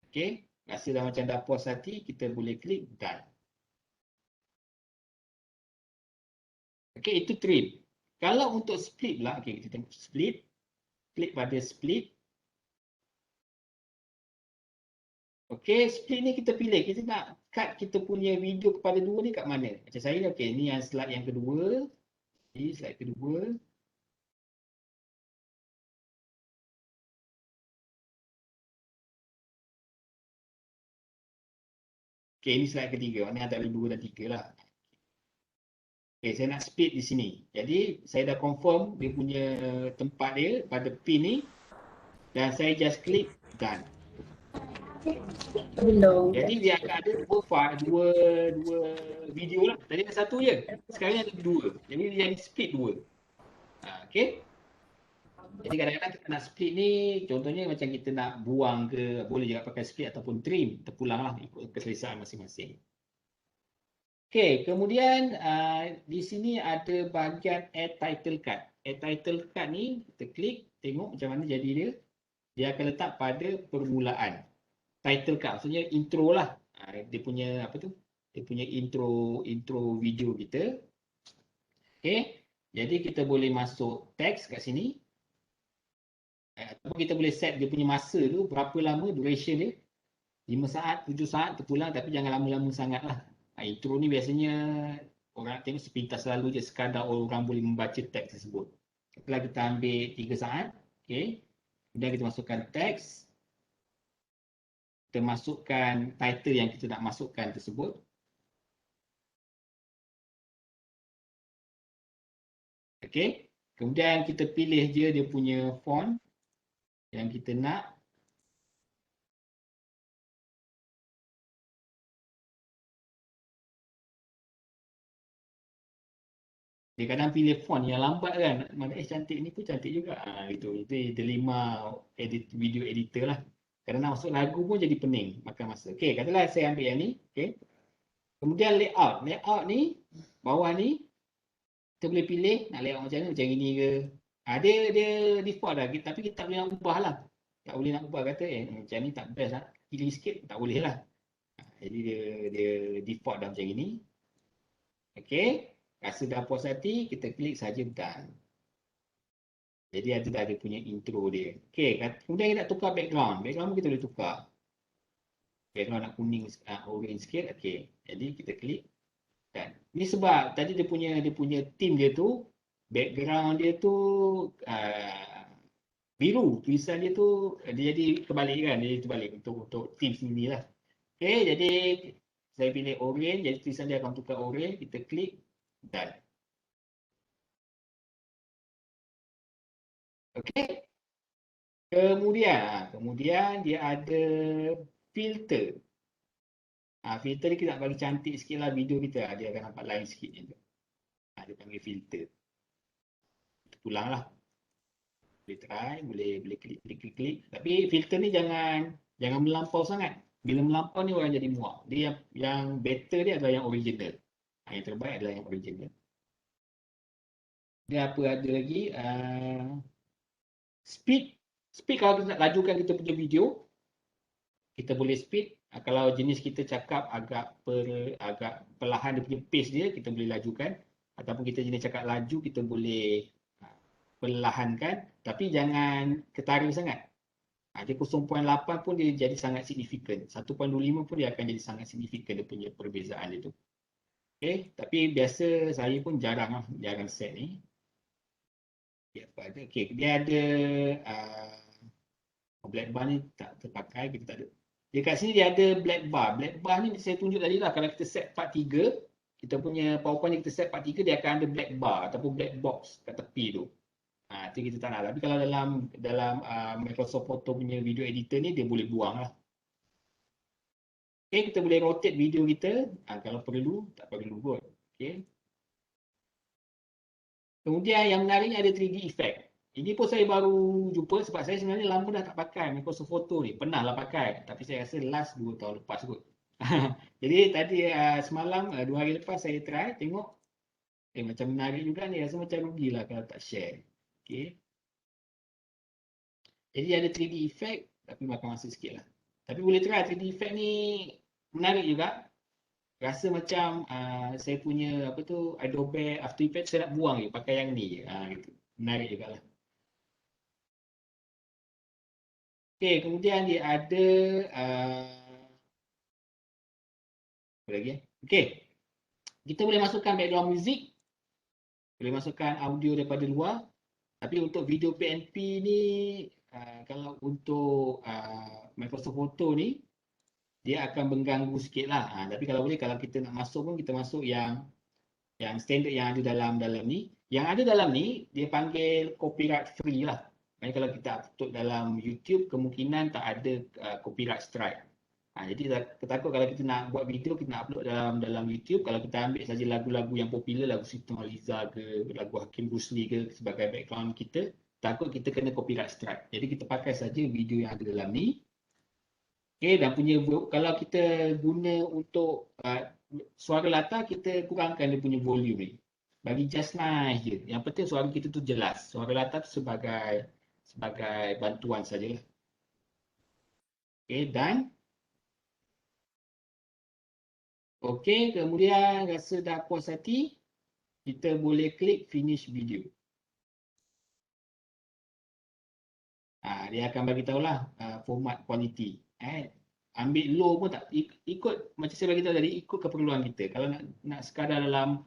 Speaker 2: Okay. Rasa dah macam dah puas hati, kita boleh klik done. Okay, itu trim. Kalau untuk split pula, okay, kita tengok split. Klik pada split. Okay, split ni kita pilih. Kita nak cut kita punya video kepada dua ni kat mana. Macam saya ni, okay, ni yang slide yang kedua. Ini slide kedua. Okay, ini slide ketiga. Maknanya antara 2 dan 3 lah. Okay, saya nak split di sini. Jadi, saya dah confirm dia punya tempat dia pada pin ni. Dan saya just klik done.
Speaker 4: Belum.
Speaker 2: Jadi dia akan ada dua video lah. Tadi ada satu je. Sekarang ada 2. Jadi dia jadi split 2. Okay. Jadi kadang-kadang kita nak split ni, contohnya macam kita nak buang ke, boleh juga pakai split ataupun trim, terpulang lah ikut keselesaan masing-masing. Okey, kemudian di sini ada bahagian add title card. Add title card ni, kita klik, tengok macam mana jadi dia. Dia akan letak pada permulaan. Title card, maksudnya intro lah. Dia punya apa tu? Dia punya intro video kita. Okey, jadi kita boleh masuk teks kat sini. Ataupun kita boleh set dia punya masa tu, berapa lama duration dia. 5 saat, 7 saat terpulang, tapi jangan lama-lama sangat lah. Intro ni biasanya orang tengok sepintas lalu je, sekadar orang boleh membaca teks tersebut. Setelah kita ambil 3 saat, okay. Kemudian kita masukkan teks. Kita masukkan title yang kita nak masukkan tersebut. Okay. Kemudian kita pilih je dia punya font yang kita nak. Dia kadang pilih font yang lambat kan. Mana cantik ni pun cantik juga. Itu dilema video editor lah. Kadang nak masuk lagu pun jadi pening, makan masa. Okey, katalah saya ambil yang ni. Okey. Kemudian layout. Layout ni, bawah ni, kita boleh pilih nak layout macam ini ke. Dia default dah, tapi kita tak boleh nak ubah lah. Tak boleh nak ubah, kata macam ni tak best lah. Pilih sikit, tak boleh lah. Jadi dia default dah macam ini. Okey, rasa dah puas hati, kita klik saja done. Jadi ada dia punya intro dia. Okey, kemudian kita nak tukar background. Background pun kita boleh tukar. Background nak kuning, orange sikit. Okey, jadi kita klik. Dan ni sebab tadi dia punya theme dia tu, background dia tu biru, tulisan dia tu dia jadi kebalik kan, dia terbalik untuk theme sini lah. Okey, jadi saya pilih orange, jadi tulisan dia akan tukar orange, kita klik dan okey. Kemudian dia ada filter. Filter ni kita nak bagi cantik sikit lah video kita. Dia akan nampak lain sikit je. Dia panggil filter. Kita pulang lah. Boleh try, boleh klik. Tapi filter ni jangan melampau sangat. Bila melampau ni orang jadi muak. Dia yang better dia adalah yang original. Yang terbaik adalah yang original. Dia apa ada lagi? Speed. Speed kalau kita nak lajukan kita punya video, kita boleh speed. Kalau jenis kita cakap agak perlahan dia punya pace dia, kita boleh lajukan. Ataupun kita jenis cakap laju, kita boleh perlahankan. Tapi jangan ketara sangat. Dia 0.8 pun dia jadi sangat signifikan. 1.25 pun dia akan jadi sangat signifikan dia punya perbezaan dia tu. Okay, tapi biasa saya pun jarang set ni. Okay, dia ada black bar ni tak terpakai, kita tak ada. Dekat sini dia ada black bar. Black bar ni saya tunjuk tadi lah, kalau kita set part 3, kita punya PowerPoint yang kita set part 3, dia akan ada black bar ataupun black box kat tepi tu. Itu kita tak nak. Tapi kalau dalam Microsoft Photo punya video editor ni, dia boleh buang lah. Okay, kita boleh rotate video kita. Kalau perlu, tak perlu pun. Okay. Kemudian yang menariknya ada 3D effect. Ini pun saya baru jumpa sebab saya sebenarnya lama dah tak pakai Microsoft Photo ni. Pernah lah pakai. Tapi saya rasa last 2 tahun lepas kot. Jadi tadi semalam, 2 hari lepas saya try, tengok. Macam menarik juga ni. Rasa macam rugilah kalau tak share. Okay. Jadi ada 3D effect. Tapi makan masa sikit lah. Tapi boleh try 3D effect ni menarik juga. Rasa macam saya punya Adobe After Effects saya nak buang je. Pakai yang ni je. Gitu. Menarik juga lah. Okay, kemudian dia ada apa lagi? Okay, kita boleh masukkan background music, boleh masukkan audio daripada luar. Tapi untuk video PNP ni, kalau untuk Microsoft Photo ni, dia akan mengganggu sikit lah. Tapi kalau boleh, kalau kita nak masuk pun, kita masuk yang standard yang ada dalam ni. Yang ada dalam ni, dia panggil copyright free lah. Maksudnya kalau kita upload dalam YouTube, kemungkinan tak ada copyright strike. Jadi takut kalau kita nak buat video, kita nak upload dalam YouTube, kalau kita ambil saja lagu-lagu yang popular, lagu Siti Nurhaliza ke, lagu Hakim Rusli ke sebagai background kita, takut kita kena copyright strike. Jadi kita pakai saja video yang ada dalam ni. Okay, dan kalau kita guna untuk suara latar, kita kurangkan dia punya volume ni. Bagi just nice je. Yang penting suara kita tu jelas. Suara latar tu sebagai bantuan saja. Okay, dan okay, kemudian rasa dah puas hati, kita boleh klik finish video. Dia akan bagi tahulah format quality. Ambil low pun tak, ikut macam saya bagi tahu tadi, ikut keperluan kita. Kalau nak sekadar dalam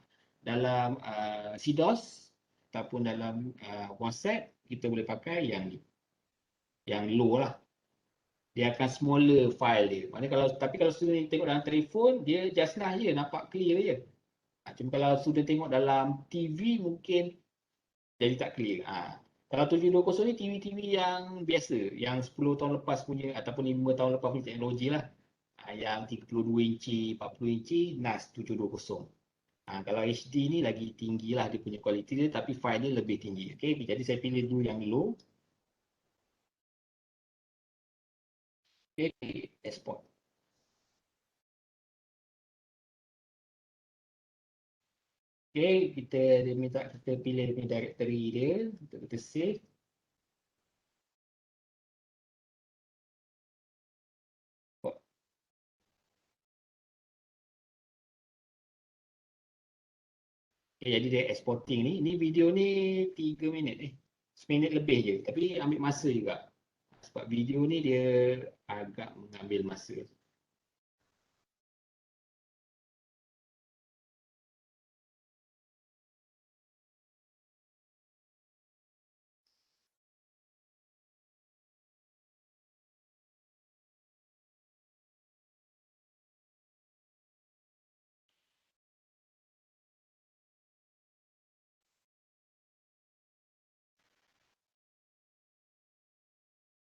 Speaker 2: CDOS ataupun dalam WhatsApp, kita boleh pakai yang low lah. Dia akan smaller file dia. Maknanya kalau student tengok dalam telefon, dia just nice je, nampak clear je. Cuma kalau student tengok dalam TV, mungkin jadi tak clear. Kalau 720 ni TV-TV yang biasa, yang 10 tahun lepas punya ataupun 5 tahun lepas punya teknologi lah. Yang 32 inci, 40 inci, NAS 720. Kalau HD ni lagi tinggi lah dia punya kualiti dia, tapi file dia lebih tinggi. Okay? Jadi saya pilih dulu yang low. Okay, export. Okay, dia minta kita pilih dia punya directory dia untuk kita save. Okay, jadi dia exporting ni. Ni video ni 3 minit ni. Seminit lebih je. Tapi ambil masa juga. Sebab video ni dia agak mengambil masa.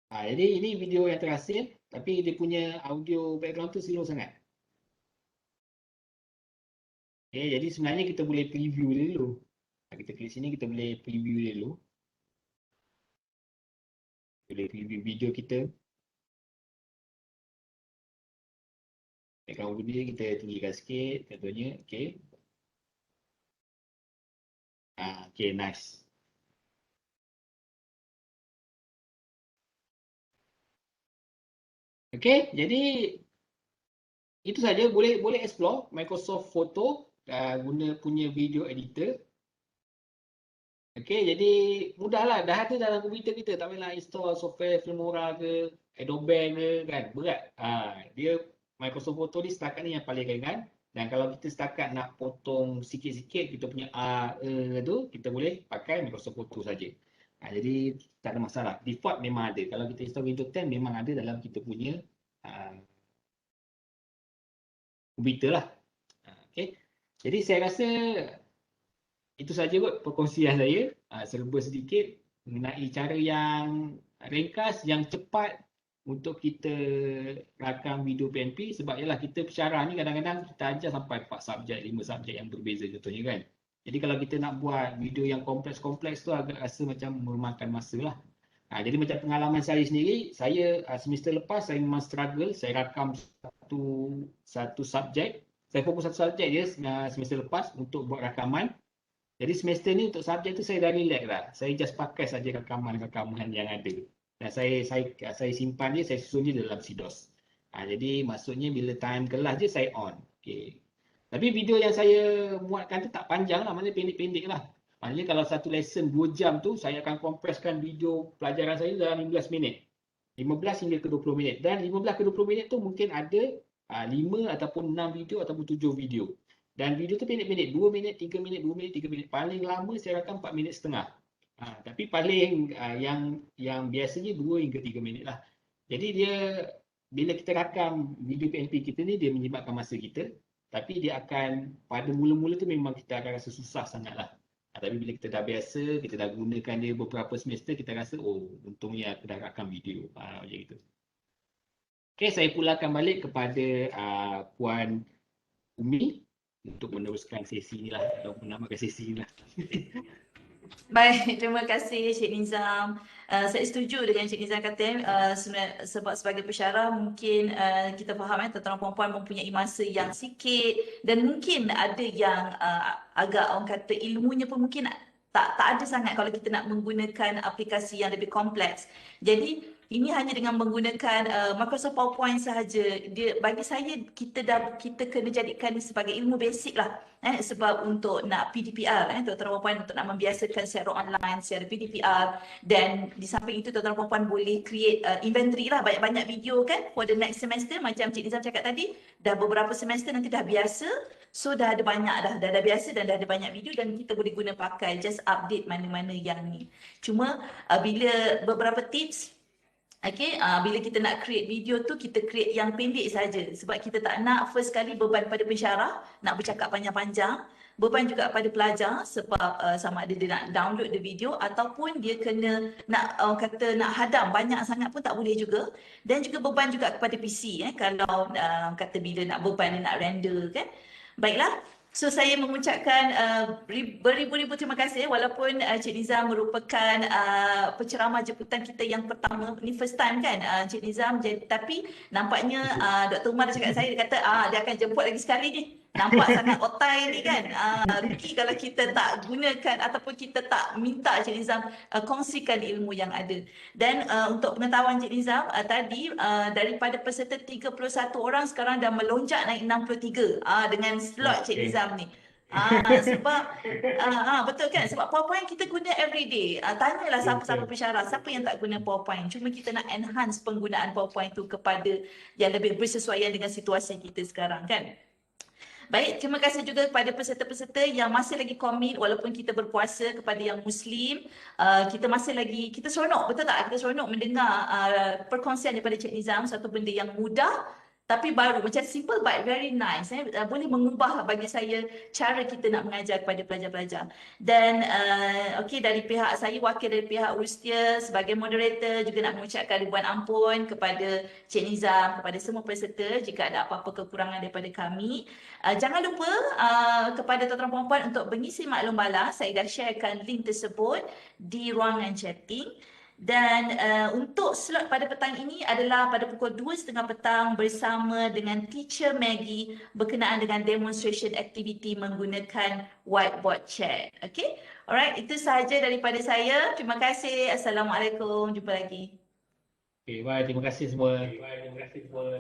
Speaker 2: Jadi ini video yang terhasil, tapi dia punya audio background tu slow sangat. Okay, jadi sebenarnya kita boleh preview dia dulu. Kita klik sini, kita boleh preview dia dulu. Boleh preview video kita. Background video kita tinggikan sikit, contohnya. Okay. Okay, nice. Okay, jadi itu saja. Boleh explore Microsoft Photo guna punya video editor. Okay, jadi mudahlah. Dah ada dalam komputer kita. Tak payahlah install software Filmora ke, Adobe ke, kan. Berat. Dia Microsoft Photo ni setakat ni yang paling ringan. Dan kalau kita setakat nak potong sikit-sikit kita punya tu, kita boleh pakai Microsoft Photo saja. Jadi tak ada masalah. Default memang ada. Kalau kita install Windows 10 memang ada dalam kita punya komputer lah. Okay. Jadi saya rasa itu saja kot perkongsian saya. Serba sedikit mengenai cara yang ringkas, yang cepat untuk kita rakam video PNP. Sebab ialah kita pensyarah ni kadang-kadang kita ajar sampai 4 subjek, 5 subjek yang berbeza contohnya kan. Jadi kalau kita nak buat video yang kompleks-kompleks tu agak rasa macam memakan masa lah. Jadi macam pengalaman saya sendiri, saya semester lepas saya memang struggle, saya rakam satu subjek. Saya fokus satu subjek je semester lepas untuk buat rakaman. Jadi semester ni untuk subjek tu saya dah relax dah. Saya just pakai saja rakaman-rakaman yang ada. Dan saya simpan dia, saya susun dia dalam CDOS. Jadi maksudnya bila time kelas je saya on. Okay. Tapi video yang saya muatkan tu tak panjang lah, maknanya pendek-pendek lah. Maknanya kalau satu lesson 2 jam tu, saya akan kompreskan video pelajaran saya dalam 15 minit. 15 hingga ke 20 minit. Dan 15 ke 20 minit tu mungkin ada 5 ataupun 6 video ataupun 7 video. Dan video tu pendek-pendek, 2 minit, 3 minit, 2 minit, 3 minit. Paling lama saya rakam 4 minit setengah. Tapi paling yang biasanya 2 hingga 3 minit lah. Jadi dia, bila kita rakam video PNP kita ni, dia menyebabkan masa kita. Tapi dia akan, pada mula-mula tu memang kita akan rasa susah sangat lah. Tapi bila kita dah biasa, kita dah gunakan dia beberapa semester, kita rasa, oh untungnya aku dah rakam video. Macam itu. Okay, saya pulakan balik kepada Puan Umi untuk meneruskan sesi ni lah, atau menambahkan sesi ni lah.
Speaker 3: Baik, terima kasih Cik Nizam. Saya setuju dengan Cik Nizam kata sebab sebagai pensyarah mungkin kita faham tuan-tuan perempuan mempunyai masa yang sikit dan mungkin ada yang agak orang kata ilmunya pun mungkin tak ada sangat kalau kita nak menggunakan aplikasi yang lebih kompleks. Jadi ini hanya dengan menggunakan Microsoft PowerPoint sahaja. Bagi saya kita kena jadikan ini sebagai ilmu basic lah. Sebab untuk nak PDPR, tuan-tuan perempuan untuk nak membiasakan secara online, secara PDPR, dan di samping itu tuan-tuan perempuan boleh create inventory lah, banyak-banyak video kan for the next semester. Macam Cik Nizam cakap tadi, dah beberapa semester nanti dah biasa, so dah ada banyak dah biasa dan dah ada banyak video dan kita boleh guna pakai, just update mana-mana yang ni. Cuma bila beberapa tips, okay, bila kita nak create video tu, kita create yang pendek saja sebab kita tak nak first kali beban pada pensyarah nak bercakap panjang-panjang, beban juga pada pelajar sebab sama ada dia nak download the video ataupun dia kena nak kata nak hadam banyak sangat pun tak boleh juga, dan juga beban juga kepada PC kalau kata bila nak beban nak render kan. Baiklah. So saya mengucapkan beribu-ribu terima kasih walaupun Cik Nizam merupakan penceramah jemputan kita yang pertama, ni first time kan Cik Nizam, tapi nampaknya Dr. Umar dah cakap saya, dia kata dia akan jemput lagi sekali ni. Nampak sangat otai ni kan. Rugi kalau kita tak gunakan ataupun kita tak minta Cik Nizam kongsikan ilmu yang ada. Dan untuk pengetahuan Cik Nizam, tadi daripada peserta 31 orang sekarang dah melonjak naik 63 dengan slot Cik Nizam ni. Sebab betul kan, sebab PowerPoint kita guna everyday. Tanyalah siapa-siapa pensyarah, siapa yang tak guna PowerPoint. Cuma kita nak enhance penggunaan PowerPoint tu kepada yang lebih bersesuaian dengan situasi kita sekarang kan. Baik, terima kasih juga kepada peserta-peserta yang masih lagi komit walaupun kita berpuasa, kepada yang Muslim. Kita masih lagi, kita seronok, betul tak? Kita seronok mendengar perkongsian daripada Cik Nizam, satu benda yang mudah tapi baru, macam simple but very nice. Boleh mengubah bagi saya cara kita nak mengajar kepada pelajar-pelajar. Dan okey, dari pihak saya, wakil dari pihak Rustia sebagai moderator juga nak mengucapkan ribuan ampun kepada Cik Nizam, kepada semua peserta jika ada apa-apa kekurangan daripada kami. Jangan lupa kepada tuan-tuan perempuan untuk mengisi maklum balas. Saya dah sharekan link tersebut di ruangan chatting. Dan untuk slot pada petang ini adalah pada pukul 2:30 petang bersama dengan Teacher Maggie berkenaan dengan demonstration activity menggunakan whiteboard chat. Okay? Alright, itu sahaja daripada saya. Terima kasih. Assalamualaikum. Jumpa lagi.
Speaker 2: Okay, bye. Terima kasih semua.